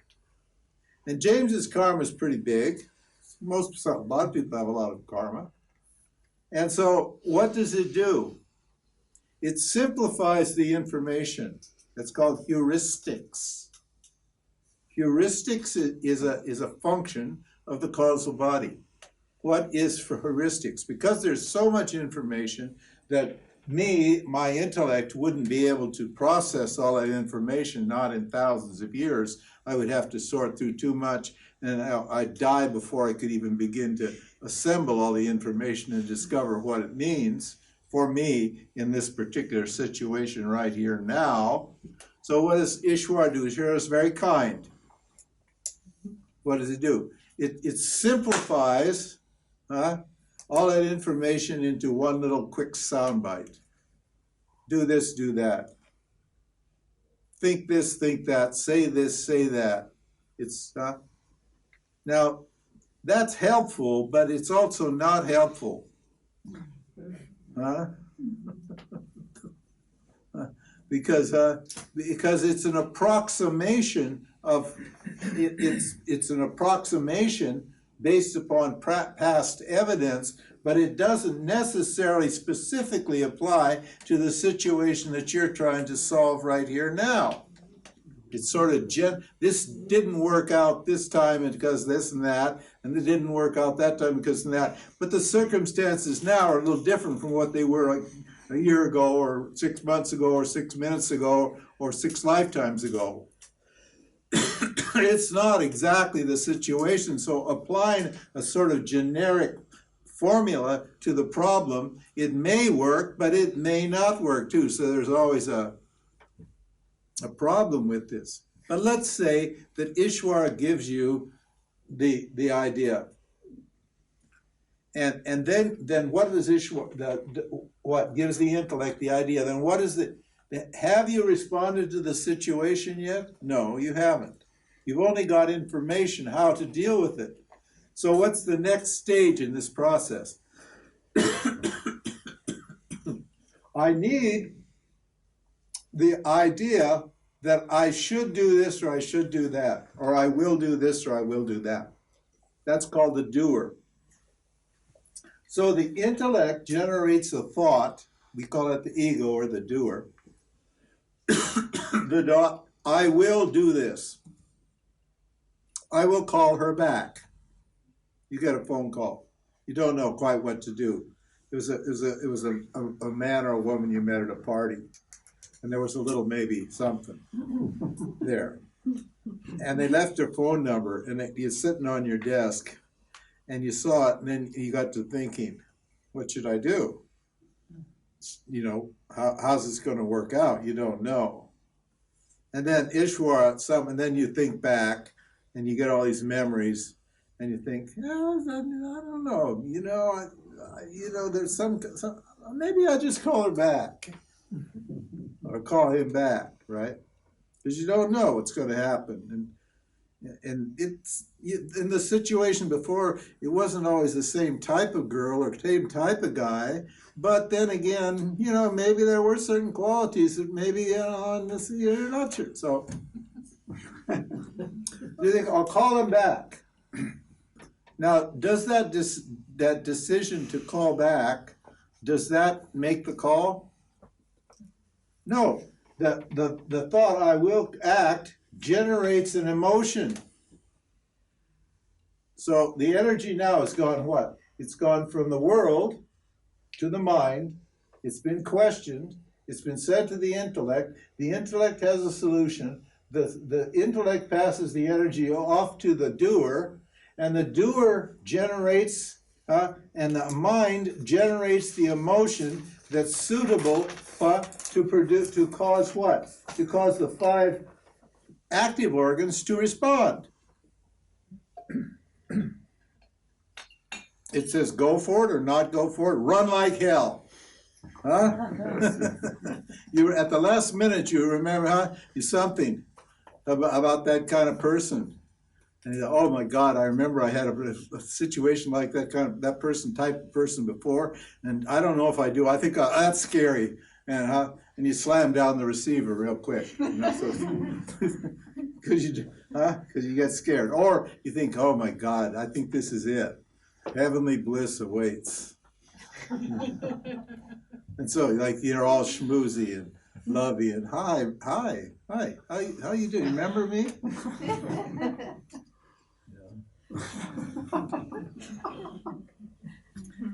And James's karma is pretty big. A lot of people have a lot of karma. And so what does it do? It simplifies the information. It's called heuristics. Heuristics is a function of the causal body. What is for heuristics? Because there's so much information that my intellect wouldn't be able to process all that information, not in thousands of years. I would have to sort through too much, and I'd die before I could even begin to assemble all the information and discover what it means for me in this particular situation right here now. So what does Ishwar do? Ishwar is very kind. What does it do? It simplifies all that information into one little quick soundbite. Do this, do that. Think this, think that. Say this, say that. It's now that's helpful, but it's also not helpful. Because it's an approximation of it's an approximation, based upon past evidence, but it doesn't necessarily specifically apply to the situation that you're trying to solve right here now. It's sort of, this didn't work out this time because this and that, and it didn't work out that time because of that. But the circumstances now are a little different from what they were like a year ago, or 6 months ago, or 6 minutes ago, or 6 lifetimes ago. It's not exactly the situation. So applying a sort of generic formula to the problem, it may work, but it may not work too. So there's always a problem with this. But let's say that Ishvara gives you the idea. And then what does Ishvara, what gives the intellect the idea? Then what is it? Have you responded to the situation yet? No, you haven't. You've only got information how to deal with it. So what's the next stage in this process? I need the idea that I should do this or I should do that, or I will do this or I will do that. That's called the doer. So the intellect generates a thought, we call it the ego or the doer. I will do this. I will call her back. You get a phone call. You don't know quite what to do. It was a man or a woman you met at a party, and there was a little maybe something there. And they left their phone number, and it's sitting on your desk, and you saw it, and then you got to thinking, what should I do? You know, how's this going to work out? You don't know. And then Ishvara, and then you think back, and you get all these memories, and you think, oh, I don't know, there's some, maybe I'll just call her back, or call him back, right? Because you don't know what's going to happen. And it's, in the situation before, it wasn't always the same type of girl or same type of guy, but then again, maybe there were certain qualities that maybe on this, you're not sure. So you think, I'll call him back. Now, does that decision to call back, does that make the call? No. The thought, I will act, generates an emotion. So the energy now has gone what? It's gone from the world to the mind. It's been questioned. It's been said to the intellect. The intellect has a solution. The intellect passes the energy off to the doer, and the doer generates, and the mind generates the emotion that's suitable to cause what? To cause the 5 active organs to respond. It says go for it or not go for it. Run like hell. Huh? You at the last minute you remember, huh? Something about that kind of person. And you go, oh my God, I remember I had a situation like that type of person before, and I don't know if I do. I think that's scary. And you slam down the receiver real quick. Because you get scared. Or you think, oh my God, I think this is it. Heavenly bliss awaits. And so, like, you're all schmoozy and lovey and hi, how you doing? Remember me?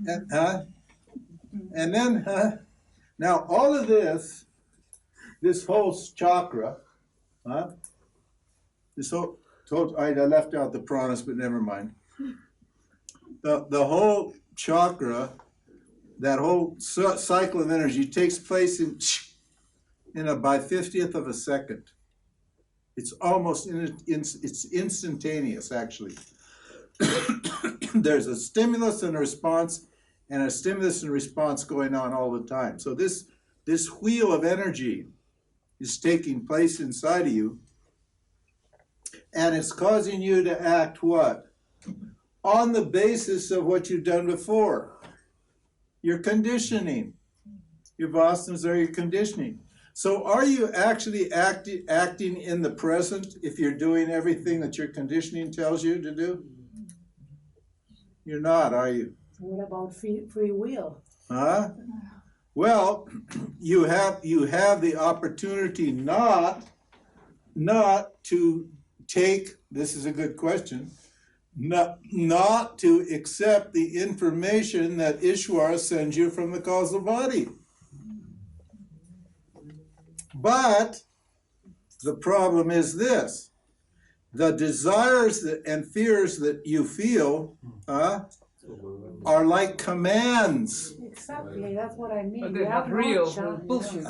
And then, now all of this whole chakra, I left out the pranas, but never mind. The whole chakra, that whole cycle of energy takes place in by 50th of a second. It's almost, it's instantaneous, actually. There's a stimulus and a response, and a stimulus and response going on all the time. So this wheel of energy is taking place inside of you, and it's causing you to act what? On the basis of what you've done before. Your conditioning. Your vasanas are your conditioning. So are you actually acting in the present if you're doing everything that your conditioning tells you to do? You're not, are you? What about free will? Huh? Well, you have the opportunity not to take, this is a good question, not to accept the information that Ishwara sends you from the causal body. But the problem is this: the desires and fears that you feel are like commands. Exactly, that's what I mean. But We they're have not no real, chance, bullshit.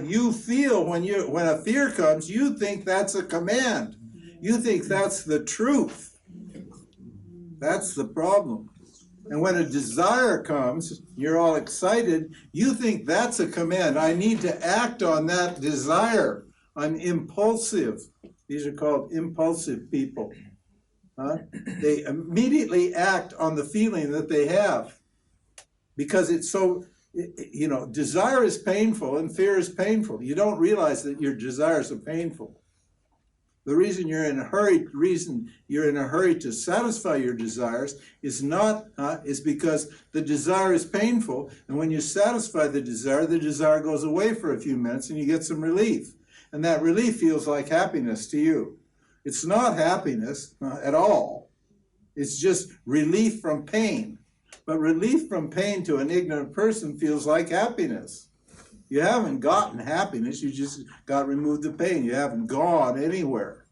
You feel when a fear comes, you think that's a command. You think that's the truth. That's the problem. And when a desire comes, you're all excited, you think that's a command. I need to act on that desire. I'm impulsive. These are called impulsive people. They immediately act on the feeling that they have because it's so, desire is painful and fear is painful. You don't realize that your desires are painful. The reason you're in a hurry to satisfy your desires is because the desire is painful, and when you satisfy the desire goes away for a few minutes and you get some relief. And that relief feels like happiness to you. It's not happiness at all. It's just relief from pain. But relief from pain to an ignorant person feels like happiness. You haven't gotten happiness, you just got removed the pain. You haven't gone anywhere.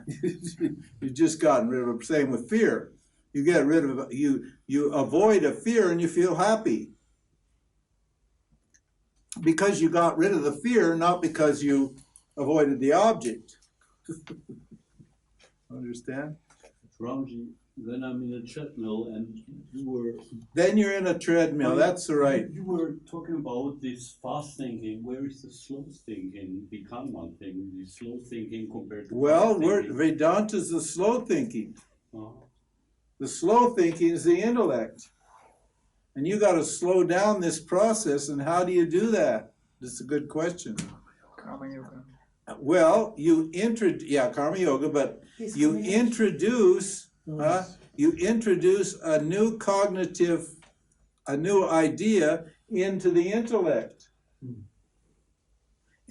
You've just gotten rid of it. Same with fear. You get rid of you avoid a fear and you feel happy. Because you got rid of the fear, not because you avoided the object. Understand? Ramji, then I'm in a treadmill and you were... Then you're in a treadmill, that's right. You were talking about this fast thinking. Where is the slow thinking become one thing? The slow thinking compared to fast thinking? Vedanta is the slow thinking. Oh. The slow thinking is the intellect. And you got to slow down this process, and how do you do that? That's a good question. Karma yoga. Well, karma yoga, but you introduce a new a new idea into the intellect.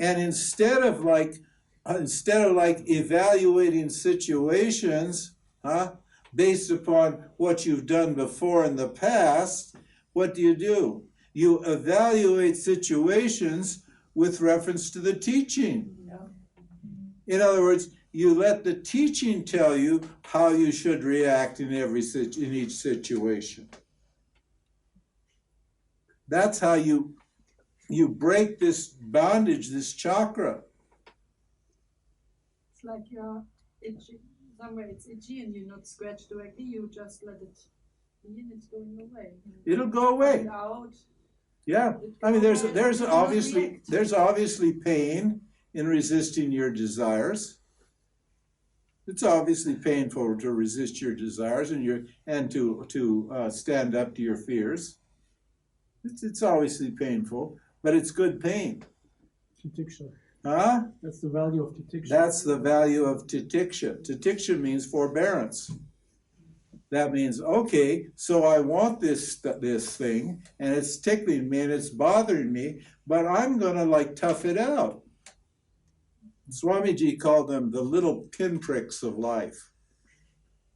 And instead of evaluating situations based upon what you've done before in the past, what do? You evaluate situations with reference to the teaching. In other words, you let the teaching tell you how you should react in each situation. That's how you break this bondage, this chakra. It's like you're itchy. Somewhere it's itchy and you not scratch directly, you just let it be and it's going away. It'll go away. Out. Yeah. I mean, there's obviously pain in resisting your desires. It's obviously painful to resist your desires and to stand up to your fears. It's obviously painful, but it's good pain. Titiksha. Huh? That's the value of titiksha. That's the value of titiksha. Titiksha means forbearance. That means, okay, so I want this thing, and it's tickling me, and it's bothering me, but I'm going to tough it out. Swamiji called them the little pinpricks of life.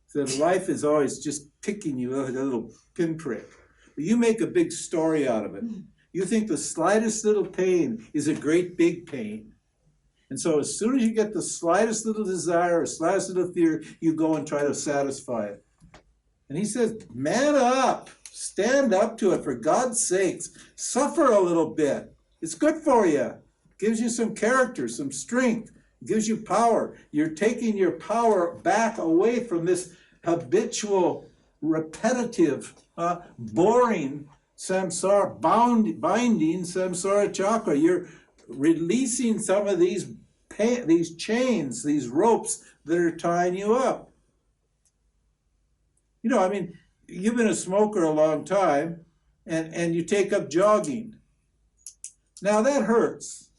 He said life is always just picking you like a little pinprick. But you make a big story out of it. You think the slightest little pain is a great big pain. And so as soon as you get the slightest little desire or slightest little fear, you go and try to satisfy it. And he says, man up, stand up to it, for God's sakes, suffer a little bit. It's good for you. It gives you some character, some strength. It gives you power. You're taking your power back away from this habitual, repetitive, boring samsara, binding samsara chakra. You're releasing some of these chains, these ropes that are tying you up. I mean, you've been a smoker a long time, and you take up jogging. Now that hurts.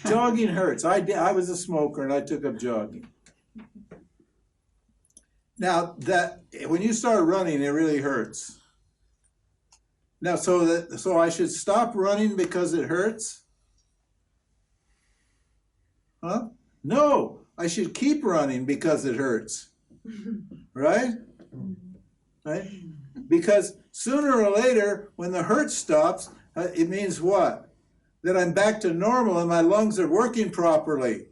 Jogging hurts. I was a smoker and I took up jogging. Now that when you start running, it really hurts. Now, so I should stop running because it hurts? Huh? No, I should keep running because it hurts. Right? Right? Because sooner or later, when the hurt stops, it means what? That I'm back to normal and my lungs are working properly.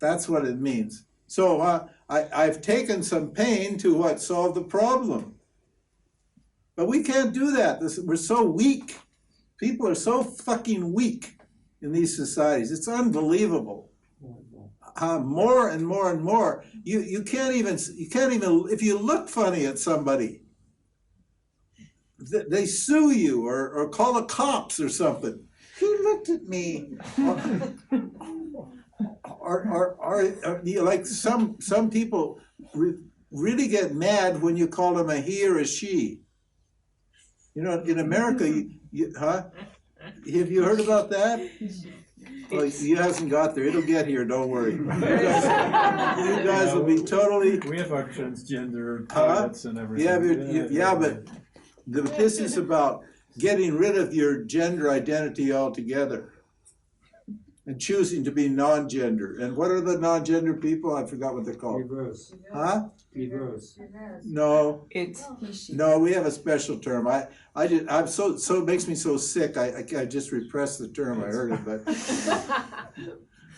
That's what it means. So I've taken some pain to what? Solve the problem. But we can't do that. We're so weak. People are so fucking weak in these societies. It's unbelievable. More and more and more. You can't even, if you look funny at somebody, they sue you or call the cops or something. Who looked at me? Or like some people really get mad when you call them a he or a she. You know, in America, huh? Have you heard about that? Well, you hasn't got there. It'll get here. Don't worry. You guys will be totally. We have our transgender toilets and everything. Yeah, but this is about getting rid of your gender identity altogether and choosing to be non-gender. And what are the non-gender people? I forgot what they're called. Reverse. Huh? Reverse. No. It's he, she. No, we have a special term. I'm so it makes me so sick. I just repressed the term. I heard it, but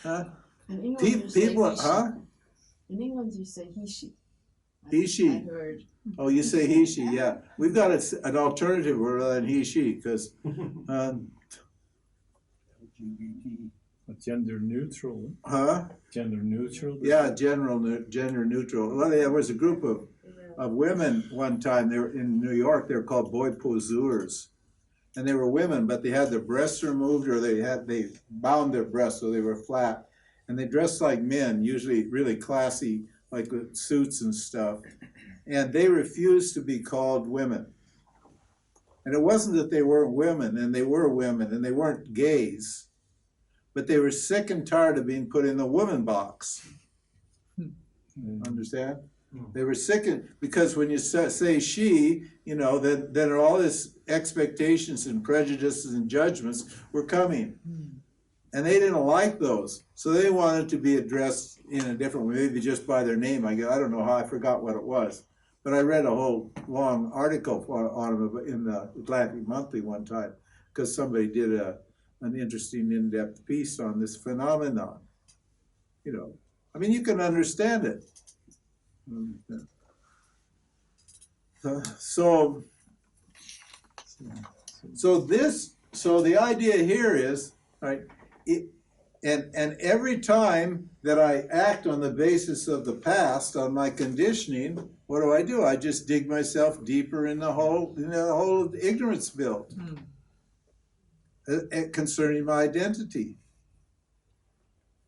huh? In England, you say people, he, she. huh? In England, you say he, she. He, she. I heard. Oh, you say he, she, yeah. We've got an alternative rather than he, she, because gender neutral. huh? Gender neutral. Yeah, gender neutral. Well, there was a group of women one time. They were in New York. They were called boy poseurs, and they were women, but they had their breasts removed, or they bound their breasts so they were flat, and they dressed like men, usually really classy, like with suits and stuff. And they refused to be called women. And it wasn't that they weren't women, and they were women, and they weren't gays, but they were sick and tired of being put in the woman box. Understand? They were sick because when you say she, then all these expectations and prejudices and judgments were coming. And they didn't like those. So they wanted to be addressed in a different way, maybe just by their name. I don't know how, I forgot what it was. But I read a whole long article on them in the Atlantic Monthly one time, because somebody did an interesting in-depth piece on this phenomenon. I mean, you can understand it. So the idea here is, right, and every time that I act on the basis of the past, on my conditioning, what do? I just dig myself deeper in the hole of ignorance built concerning my identity.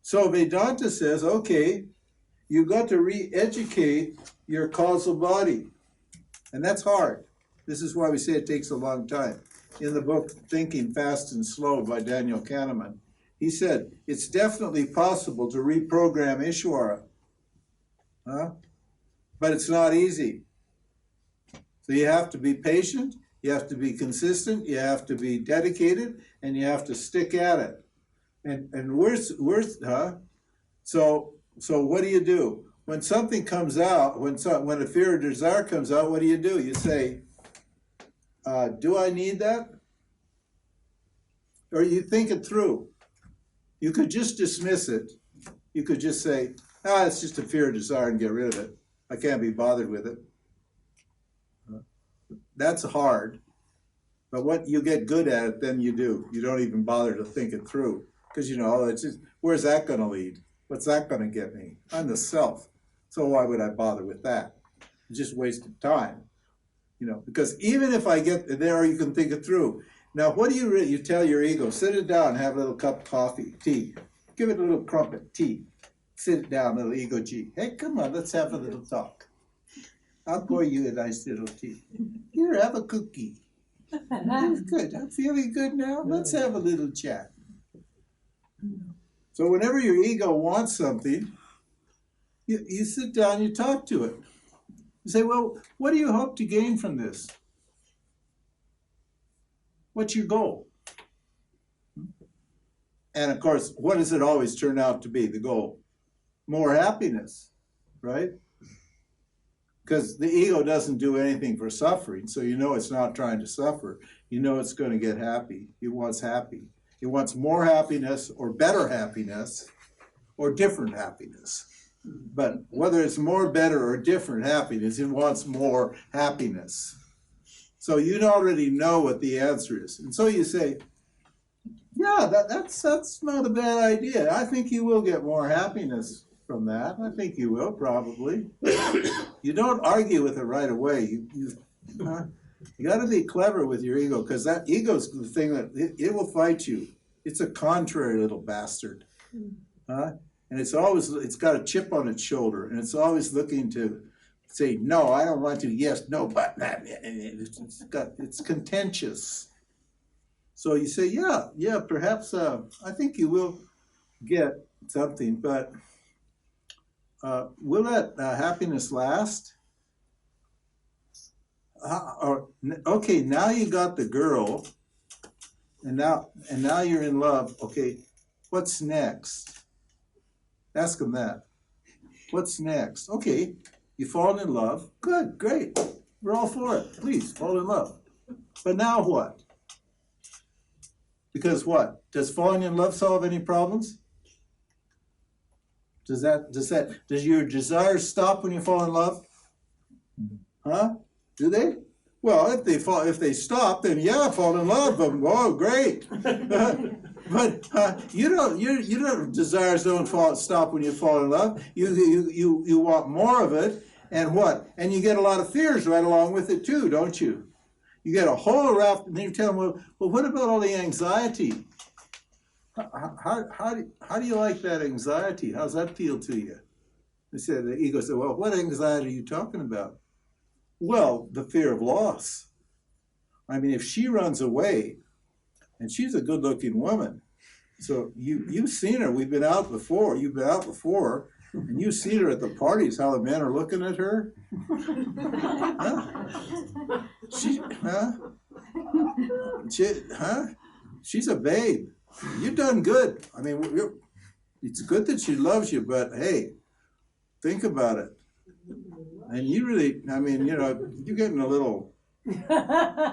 So Vedanta says, okay, you've got to re-educate your causal body. And that's hard. This is why we say it takes a long time. In the book Thinking Fast and Slow by Daniel Kahneman, he said, it's definitely possible to reprogram Ishvara. But it's not easy. So you have to be patient, you have to be consistent, you have to be dedicated, and you have to stick at it. And So what do? When something comes out, when a fear or desire comes out, what do? You say, do I need that? Or you think it through. You could just dismiss it. You could just say, it's just a fear or desire, and get rid of it. I can't be bothered with it. That's hard. But what you get good at it, then you do. You don't even bother to think it through. Because it's just, where's that going to lead? What's that going to get me? I'm the self. So why would I bother with that? It's just wasted time. Because even if I get there, you can think it through. Now, what do you tell your ego? Sit it down, have a little cup of coffee, tea. Give it a little crumpet, tea. Sit it down, little ego G. Hey, come on, let's have a little talk. I'll pour you a nice little tea. Here, have a cookie. That's good. I'm feeling good now. Let's have a little chat. So whenever your ego wants something, you sit down, you talk to it. You say, well, what do you hope to gain from this? What's your goal? And of course, what does it always turn out to be, the goal? More happiness, right? Because the ego doesn't do anything for suffering, so you know it's not trying to suffer. You know it's going to get happy. It wants happy. It wants more happiness or better happiness or different happiness. But whether it's more, better, or different happiness, it wants more happiness. So you already know what the answer is. And so you say, yeah, that's not a bad idea. I think you will get more happiness from that. I think you will, probably. You don't argue with it right away. You got to be clever with your ego, because that ego's the thing that it will fight you. It's a contrary little bastard. And it's got a chip on its shoulder, and it's always looking to say, no, I don't want to, yes, no, but it's contentious. So you say, yeah, perhaps I think you will get something, but will that happiness last? Okay, now you got the girl, and now you're in love. Okay, what's next? Ask them that. What's next? Okay, you fall in love. Good, great. We're all for it. Please fall in love. But now what? Because what? Does falling in love solve any problems? Does your desires stop when you fall in love? Huh? Do they? Well, if they stop, then yeah, fall in love. But oh, great. But your desires don't stop when you fall in love. You want more of it, and what? And you get a lot of fears right along with it too, don't you? You get a whole raft, and then you tell them, well, what about all the anxiety? How do you like that anxiety? How's that feel to you? The ego said, well, what anxiety are you talking about? Well, the fear of loss. I mean, if she runs away, and she's a good-looking woman, so you've seen her. We've been out before. You've been out before, and you've seen her at the parties, how the men are looking at her. She's a babe. You've done good. I mean, it's good that she loves you, but hey, think about it. And you really, I mean, you're getting a little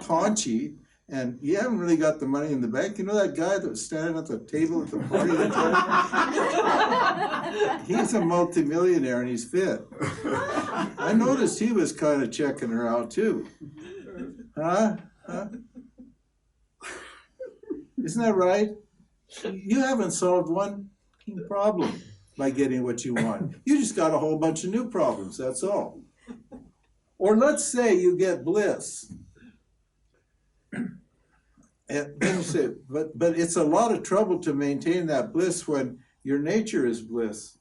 paunchy, and you haven't really got the money in the bank. You know that guy that was standing at the table at the party? He's a multimillionaire and he's fit. I noticed he was kind of checking her out too. Huh? Isn't that right? You haven't solved one problem by getting what you want. You just got a whole bunch of new problems, that's all. Or let's say you get bliss. And then you say, but it's a lot of trouble to maintain that bliss when your nature is bliss.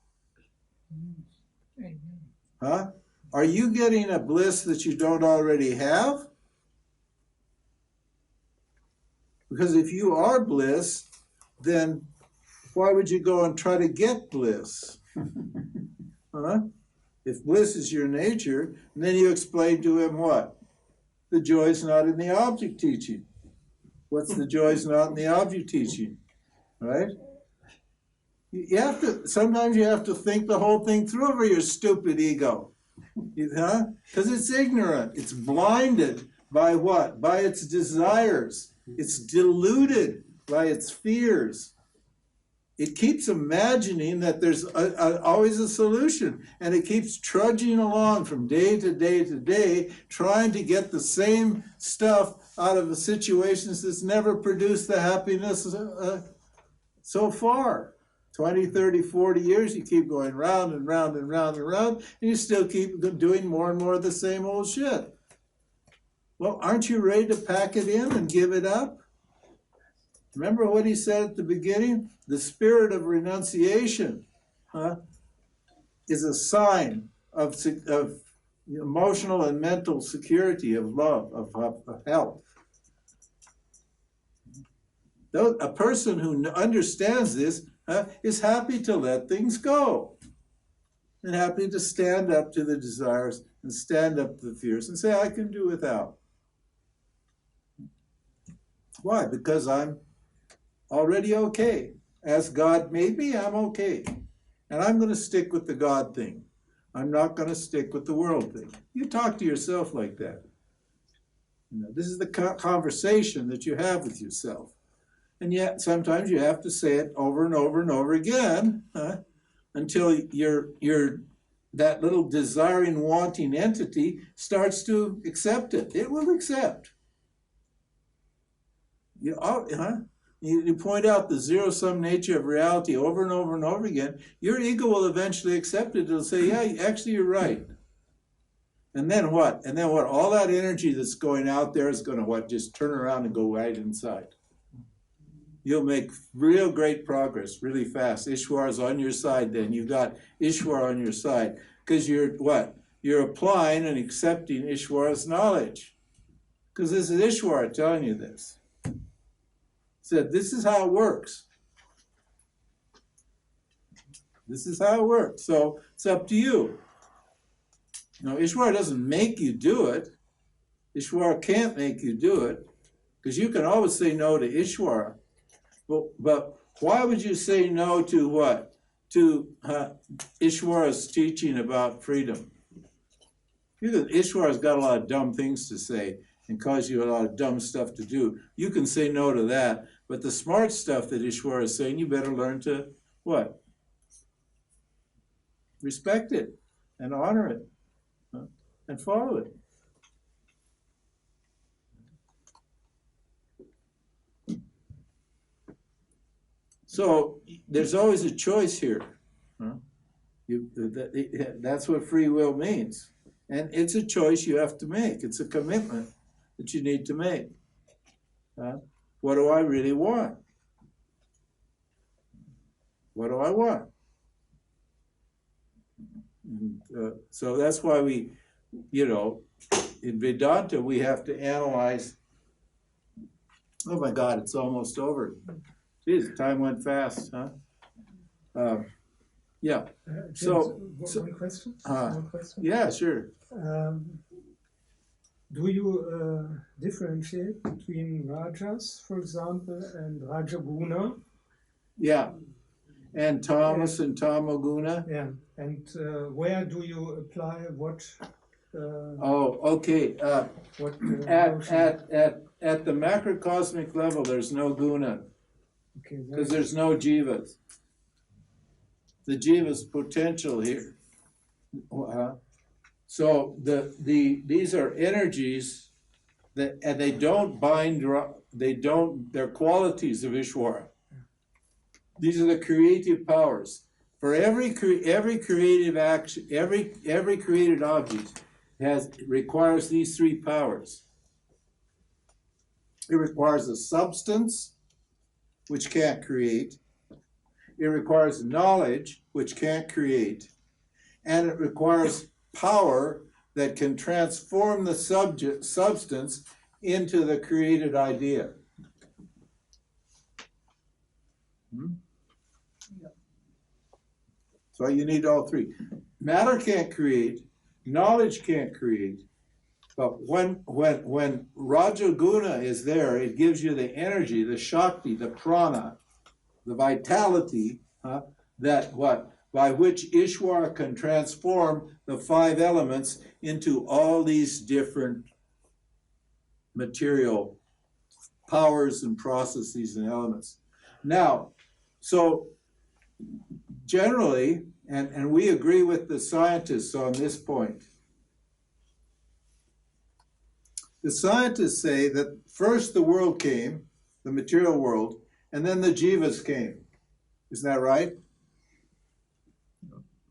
Huh? Are you getting a bliss that you don't already have? Because if you are bliss, then why would you go and try to get bliss? Huh? If bliss is your nature, then you explain to him what? The joy is not in the object teaching. What's the joy is not in the object teaching? Right? Sometimes you have to think the whole thing through over your stupid ego. Huh? Because it's ignorant. It's blinded by what? By its desires. It's deluded by its fears. It keeps imagining that there's always a solution, and it keeps trudging along from day to day to day, trying to get the same stuff out of the situations that's never produced the happiness so far. 20, 30, 40 years, you keep going round and round and round and round, and you still keep doing more and more of the same old shit. Well, aren't you ready to pack it in and give it up? Remember what he said at the beginning? The spirit of renunciation is a sign of emotional and mental security, of love, of health. A person who understands this is happy to let things go. and happy to stand up to the desires and stand up to the fears and say, I can do without. Why? Because I'm already okay. As God made me, I'm okay. And I'm going to stick with the God thing. I'm not going to stick with the world thing. You talk to yourself like that. You know, this is the conversation that you have with yourself. And yet sometimes you have to say it over and over and over again until that little desiring, wanting entity starts to accept it. It will accept. You point out the zero-sum nature of reality over and over and over again, your ego will eventually accept it. It'll say, yeah, actually you're right. And then what? And then what? All that energy that's going out there is going to what? Just turn around and go right inside. You'll make real great progress really fast. Ishwar's on your side then. You've got Ishwar on your side. Because you're what? You're applying and accepting Ishwar's knowledge. Because this is Ishwar telling you this. Said, this is how it works. This is how it works. So it's up to you. Now, Ishwar doesn't make you do it. Ishwar can't make you do it. Because you can always say no to Ishwar. But why would you say no to what? To Ishwar's teaching about freedom. Ishwar's got a lot of dumb things to say and cause you a lot of dumb stuff to do. You can say no to that. But the smart stuff that Ishwar is saying, you better learn to what? Respect it and honor it and follow it. So there's always a choice here. That's what free will means. And it's a choice you have to make. It's a commitment that you need to make. What do I really want? What do I want? So that's why we, in Vedanta, we have to analyze. Oh my God, it's almost over. Jeez, time went fast, huh? Yeah. James, one question? One question? Yeah, sure. Do you differentiate between rajas, for example, and rajaguna? Yeah. And tamas and tamaguna? Yeah. And where do you apply what? Okay. What? At the macrocosmic level, there's no guna. Okay. Because there's no jivas. The jiva's potential here. So these are energies and they don't bind. They're qualities of Ishwara. These are the creative powers. For every creative action, every created object requires these three powers. It requires a substance, which can't create. It requires knowledge, which can't create. And it requires power that can transform the substance into the created idea. So you need all three. Matter can't create, knowledge can't create, but when Rajaguna is there, it gives you the energy, the Shakti, the prana, the vitality, by which Ishwara can transform the five elements into all these different material powers and processes and elements. Now, so generally, and we agree with the scientists on this point, the scientists say that first the world came, the material world, and then the jivas came. Isn't that right?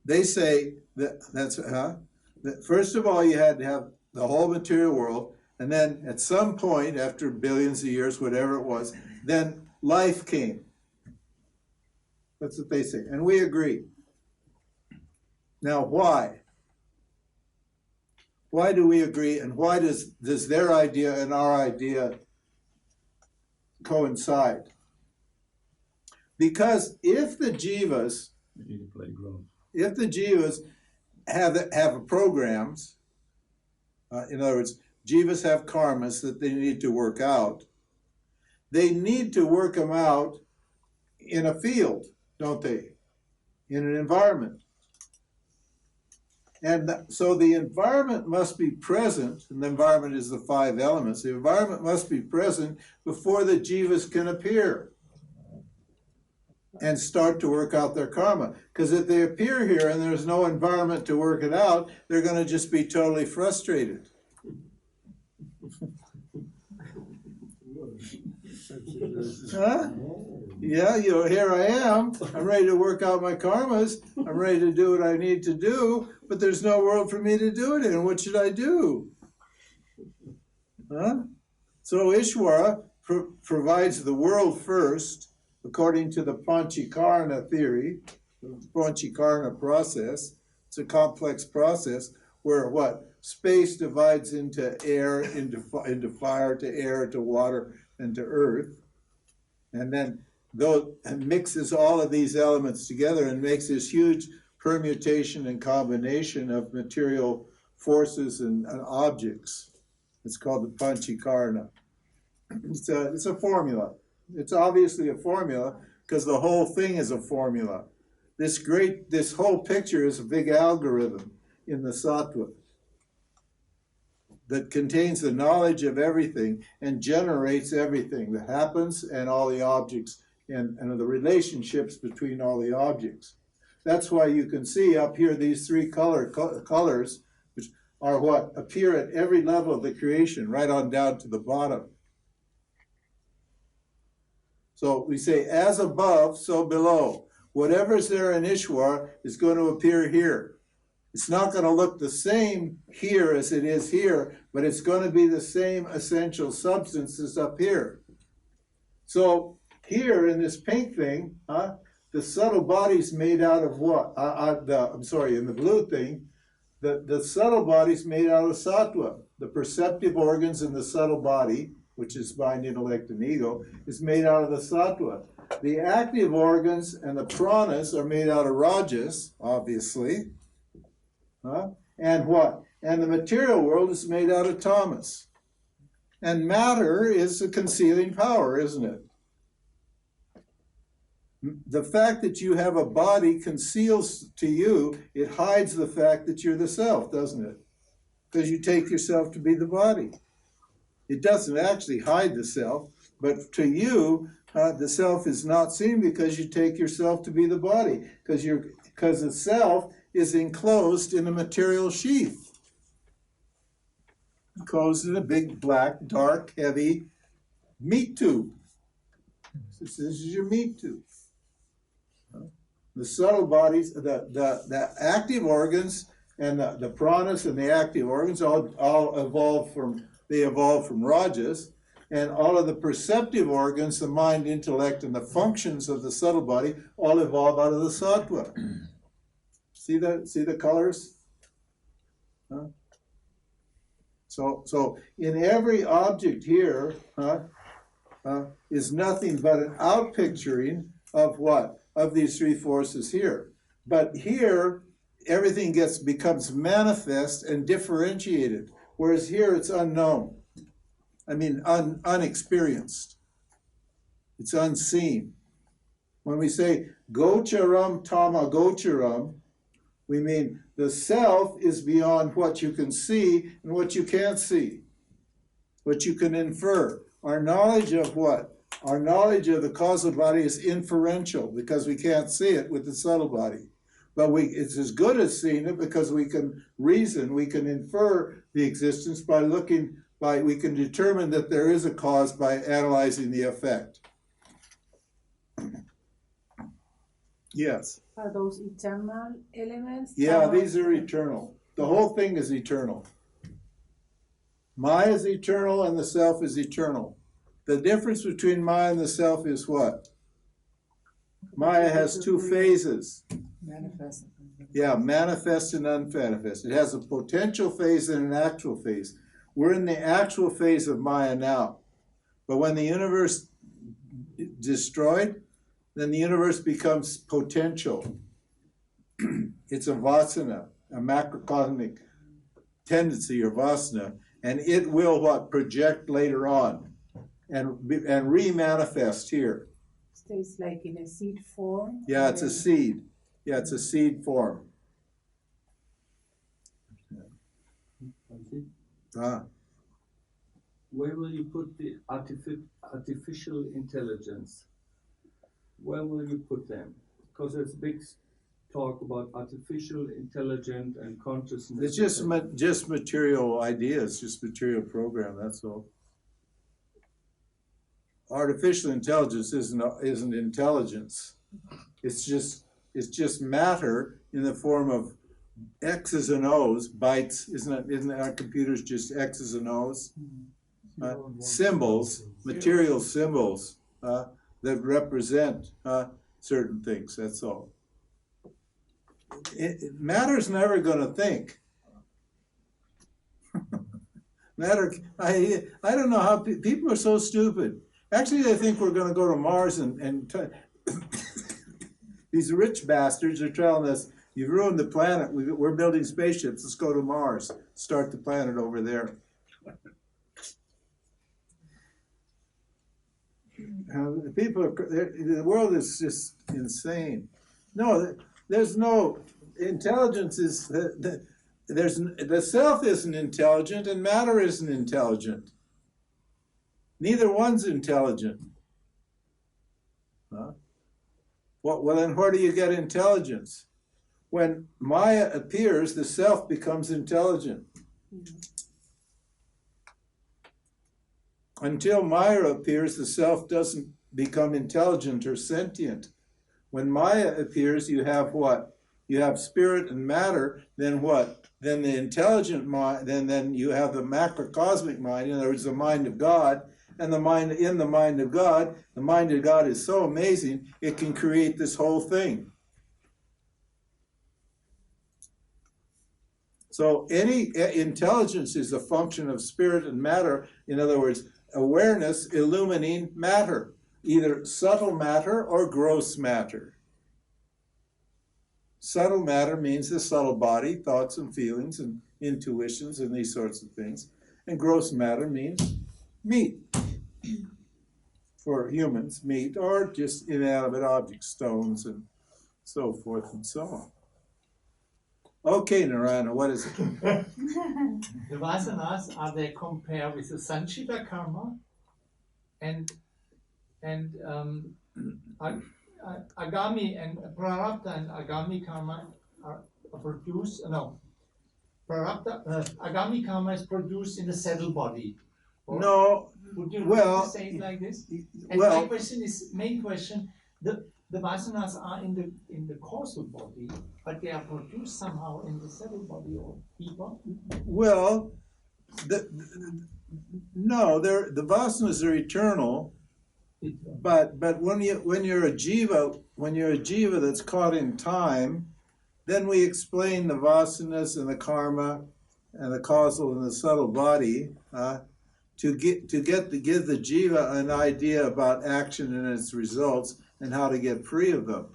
They say that first of all you had to have the whole material world, and then at some point, after billions of years, whatever it was, then life came. That's what they say, and we agree. Now, why? Why do we agree, and why does their idea and our idea coincide? Because if the jivas have programs. In other words, jivas have karmas that they need to work out. They need to work them out in a field, don't they? In an environment. And so the environment must be present, and the environment is the 5 elements. The environment must be present before the jivas can appear and start to work out their karma. Because if they appear here and there's no environment to work it out, they're going to just be totally frustrated. Huh? Yeah, here I am. I'm ready to work out my karmas. I'm ready to do what I need to do, but there's no world for me to do it in. What should I do? Huh? So Ishvara provides the world first, according to the Panchakarna theory, the Panchakarna process. It's a complex process where what? Space divides into air, into fire, to air, to water, and to earth. And then mixes all of these elements together and makes this huge permutation and combination of material forces and objects. It's called the Panchakarna. It's a formula. It's obviously a formula because the whole thing is a formula. This whole picture is a big algorithm in the sattva that contains the knowledge of everything and generates everything that happens and all the objects and the relationships between all the objects. That's why you can see up here these 3 colors, which are what appear at every level of the creation, right on down to the bottom. So we say, as above, so below. Whatever's there in Ishvara is going to appear here. It's not going to look the same here as it is here, but it's going to be the same essential substance as up here. So here in this pink thing, the subtle body's made out of what? In the blue thing, the subtle body's made out of sattva. The perceptive organs in the subtle body, which is mind, intellect, and ego, is made out of the sattva. The active organs and the pranas are made out of rajas, obviously. And what? And the material world is made out of tamas. And matter is a concealing power, isn't it? The fact that you have a body conceals to you, it hides the fact that you're the self, doesn't it? Because you take yourself to be the body. It doesn't actually hide the self, but to you, the self is not seen because you take yourself to be the body, because the self is enclosed in a material sheath. Enclosed in a big, black, dark, heavy meat tube. This is your meat tube. The subtle bodies, the active organs and the pranas and the active organs all evolved from rajas, and all of the perceptive organs, the mind, intellect, and the functions of the subtle body all evolve out of the sattva. See the colors? Huh? So in every object here is nothing but an outpicturing of what? Of these 3 forces here. But here, everything becomes manifest and differentiated, whereas here it's unknown. I mean, unexperienced. It's unseen. When we say gocharam tama gocharam, we mean the self is beyond what you can see and what you can't see, what you can infer. Our knowledge of what? Our knowledge of the causal body is inferential because we can't see it with the subtle body. But it's as good as seeing it because we can reason, we can infer the existence we can determine that there is a cause by analyzing the effect. Yes? Are those eternal elements? Yeah, these are eternal. The whole thing is eternal. Maya is eternal and the self is eternal. The difference between Maya and the self is what? Maya has 2 phases. Manifest. Yeah, manifest and unmanifest. It has a potential phase and an actual phase. We're in the actual phase of Maya now. But when the universe destroyed, then the universe becomes potential. It's a vasana, a macrocosmic tendency or vasana, and it will what? Project later on and re-manifest here. Stays like in a seed form? Yeah, it's a seed. Yeah, it's a seed form. Where will you put the artificial intelligence? Where will you put them? Because there's big talk about artificial intelligence and consciousness. It's just material ideas, just material program, that's all. Artificial intelligence isn't intelligence. It's just matter in the form of X's and O's, bytes. Isn't our computers just X's and O's? Symbols, material symbols that represent certain things. That's all. Matter's never going to think. Matter. I don't know how people are so stupid. Actually, they think we're going to go to Mars and these rich bastards are telling us, you've ruined the planet. We're building spaceships. Let's go to Mars. Start the planet over there. People the world is just insane. No, there's no intelligence. The self isn't intelligent and matter isn't intelligent. Neither one's intelligent. Huh? Well, then where do you get intelligence? When Maya appears, the self becomes intelligent. Until Maya appears, the self doesn't become intelligent or sentient. When Maya appears, you have what? You have spirit and matter, then what? Then the intelligent mind, then you have the macrocosmic mind, in other words, the mind of God, and the mind in the mind of God. The mind of God is so amazing, it can create this whole thing. So any intelligence is a function of spirit and matter, in other words, awareness illumining matter, either subtle matter or gross matter. Subtle matter means the subtle body, thoughts and feelings and intuitions and these sorts of things. And gross matter means meat. For humans, meat, or just inanimate objects, stones and so forth and so on. Okay, Narayana, what is it? The vasanas, are they compared with the Samsara Karma and Agami and Prarabdha and Agami Karma are produced, no, Agami Karma is produced in the settled body. Or No, would you well, say it like this? And well, my question is, main question, the vasanas are in the causal body, but they are produced somehow in the settled body or deeper? well, no, the vasanas are eternal, but when you're a jiva that's caught in time, then we explain the vasanas and the karma and the causal and the subtle body to give the jiva an idea about action and its results and how to get free of them.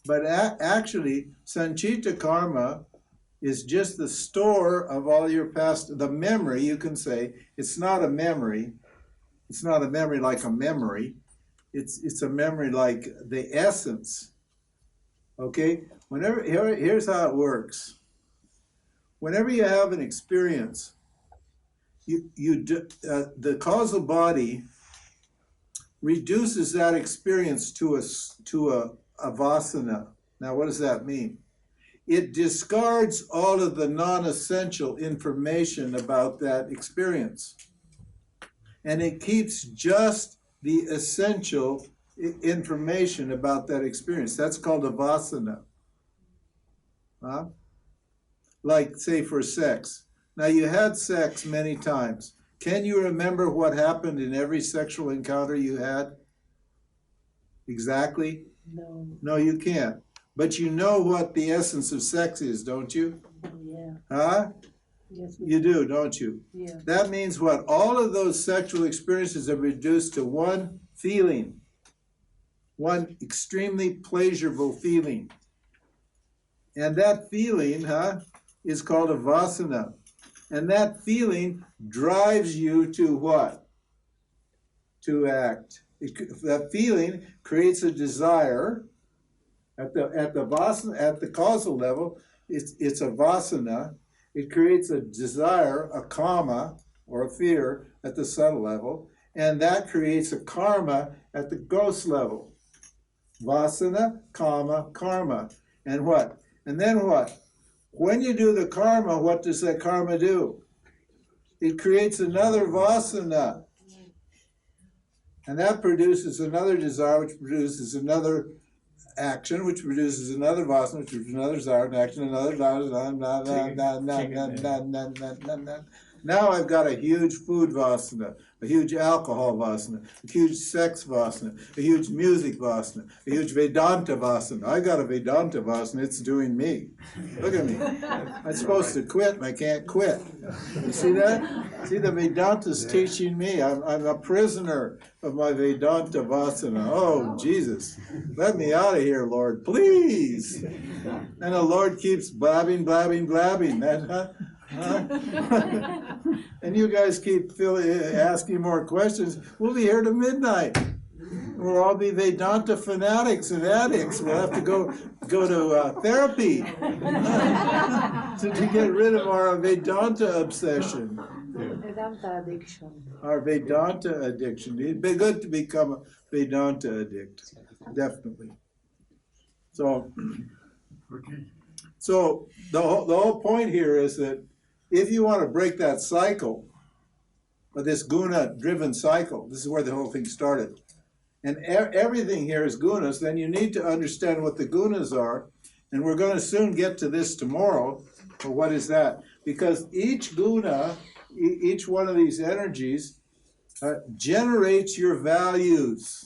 But actually, sanchita karma is just the store of all your past, the memory, you can say. It's not a memory. It's not a memory like a memory. It's a memory like the essence. Okay? Here's how it works. Whenever you have an experience, the causal body reduces that experience to a vasana. Now, what does that mean? It discards all of the non-essential information about that experience. And it keeps just the essential information about that experience. That's called a vasana. Like, say, for sex. Now, you had sex many times. Can you remember what happened in every sexual encounter you had? Exactly? No. No, you can't. But you know what the essence of sex is, don't you? Yeah. Huh? Yes. You do, don't you? Yeah. That means what? All of those sexual experiences are reduced to one feeling. One extremely pleasurable feeling. And that feeling, is called a vasana. And that feeling drives you to what? To act. That feeling creates a desire at the causal level. It's a vasana. It creates a desire, a kama, or a fear at the subtle level, and that creates a karma at the gross level. Vasana, kama, karma. And what? And then what? When you do the karma, what does that karma do? It creates another vasana. And that produces another desire, which produces another action, which produces another vasana, which produces another desire, an action, another desire. Now I've got a huge food vasana, a huge alcohol vasana, a huge sex vasana, a huge music vasana, a huge Vedanta vasana. I got a Vedanta vasana, it's doing me. Look at me. I'm supposed to quit and I can't quit. You see that? See, the Vedanta's teaching me. I'm a prisoner of my Vedanta vasana. Oh, Jesus. Let me out of here, Lord, please. And the Lord keeps blabbing, blabbing, blabbing. And you guys keep asking more questions. We'll be here to midnight. We'll all be Vedanta fanatics and addicts. We'll have to go to therapy to get rid of our Vedanta obsession. Vedanta addiction. Our Vedanta addiction. It'd be good to become a Vedanta addict, definitely. So the whole point here is that if you want to break that cycle, or this guna-driven cycle, this is where the whole thing started, and everything here is gunas, then you need to understand what the gunas are, and we're going to soon get to this tomorrow. Well, what is that? Because each guna, each one of these energies, generates your values.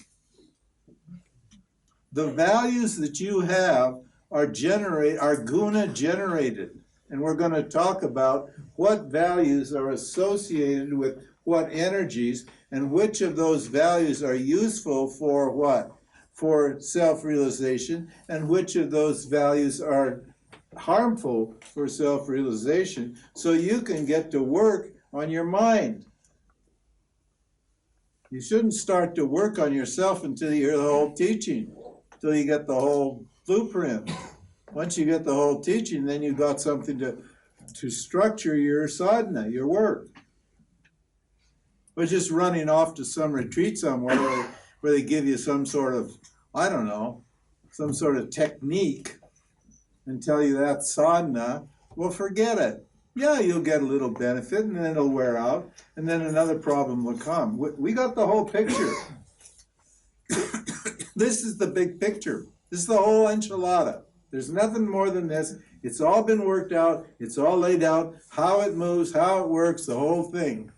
The values that you have are guna generated. And we're going to talk about what values are associated with what energies, and which of those values are useful for what? For self-realization, and which of those values are harmful for self-realization, so you can get to work on your mind. You shouldn't start to work on yourself until you hear the whole teaching, until you get the whole blueprint. Once you get the whole teaching, then you've got something to structure your sadhana, your work. But just running off to some retreat somewhere where they give you some sort of, I don't know, some sort of technique and tell you that's sadhana, well, forget it. Yeah, you'll get a little benefit and then it'll wear out and then another problem will come. We got the whole picture. This is the big picture. This is the whole enchilada. There's nothing more than this. It's all been worked out. It's all laid out. How it moves, how it works, the whole thing.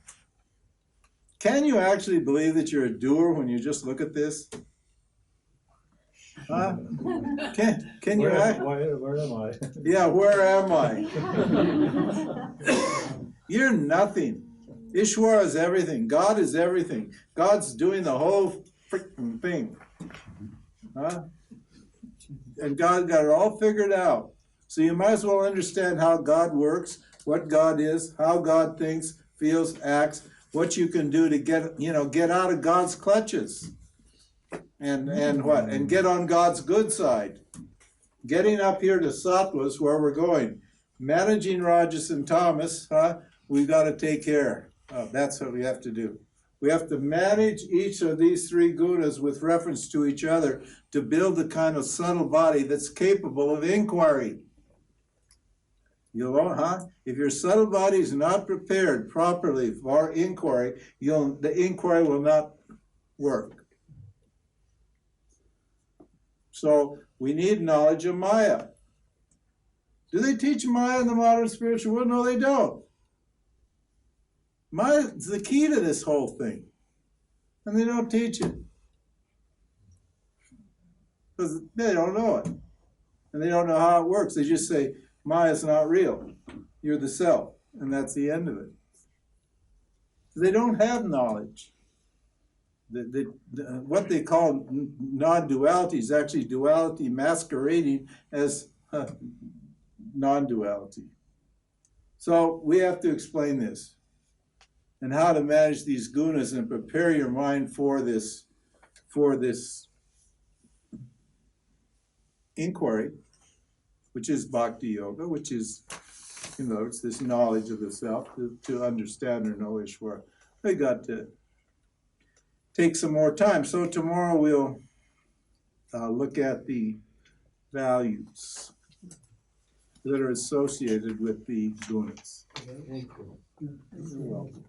Can you actually believe that you're a doer when you just look at this? Huh? Can you? Where am I? Yeah, where am I? You're nothing. Ishwara is everything. God is everything. God's doing the whole freaking thing. Huh? And God got it all figured out. So you might as well understand how God works, what God is, how God thinks, feels, acts, what you can do to get out of God's clutches. And what? And get on God's good side. Getting up here to sattva is where we're going. Managing rajas and tamas, we've got to take care. That's what we have to do. We have to manage each of these three gunas with reference to each other to build the kind of subtle body that's capable of inquiry. You won't, If your subtle body is not prepared properly for inquiry, the inquiry will not work. So we need knowledge of Maya. Do they teach Maya in the modern spiritual world? No, they don't. Maya is the key to this whole thing. And they don't teach it. Because they don't know it. And they don't know how it works. They just say, Maya's not real. You're the self. And that's the end of it. They don't have knowledge. What they call non-duality is actually duality masquerading as non-duality. So we have to explain this and how to manage these gunas and prepare your mind for this inquiry, which is bhakti yoga, which is, it's this knowledge of the self to understand or know Ishvara. We got to take some more time. So tomorrow we'll look at the values that are associated with the gunas. Very cool. You're welcome.